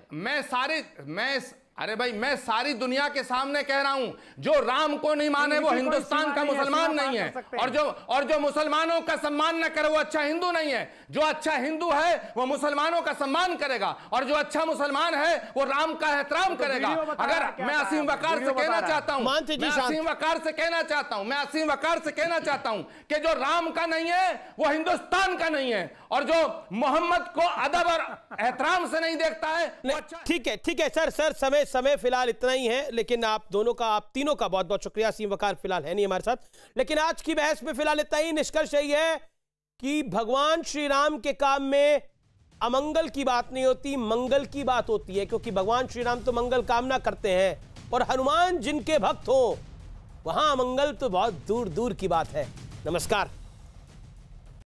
अरे भाई, मैं सारी दुनिया के सामने कह रहा हूं, जो राम को नहीं माने वो हिंदुस्तान का मुसलमान नहीं है, और जो मुसलमानों का सम्मान न करे वो अच्छा हिंदू नहीं है। जो अच्छा हिंदू है वो मुसलमानों का सम्मान करेगा, और जो अच्छा मुसलमान है वो राम का एहतराम करेगा। अगर मैं असीम वकार से कहना चाहता हूं, मैं असीम वकार से कहना चाहता हूं कि जो राम का नहीं है वो हिंदुस्तान का नहीं है, और जो मोहम्मद को अदब और एहतराम से नहीं देखता है वो अच्छा। ठीक है सर, समय फिलहाल इतना ही है, लेकिन आप तीनों का बहुत बहुत शुक्रिया। असीम वकार फिलहाल है नहीं हमारे साथ, लेकिन आज की बहस में फिलहाल इतना ही। निष्कर्ष यही है कि भगवान श्री राम के काम में अमंगल की बात नहीं होती, मंगल की बात होती है, क्योंकि भगवान श्री राम तो मंगल कामना करते हैं, और हनुमान जिनके भक्त हो वहां अमंगल तो बहुत दूर दूर की बात है। नमस्कार।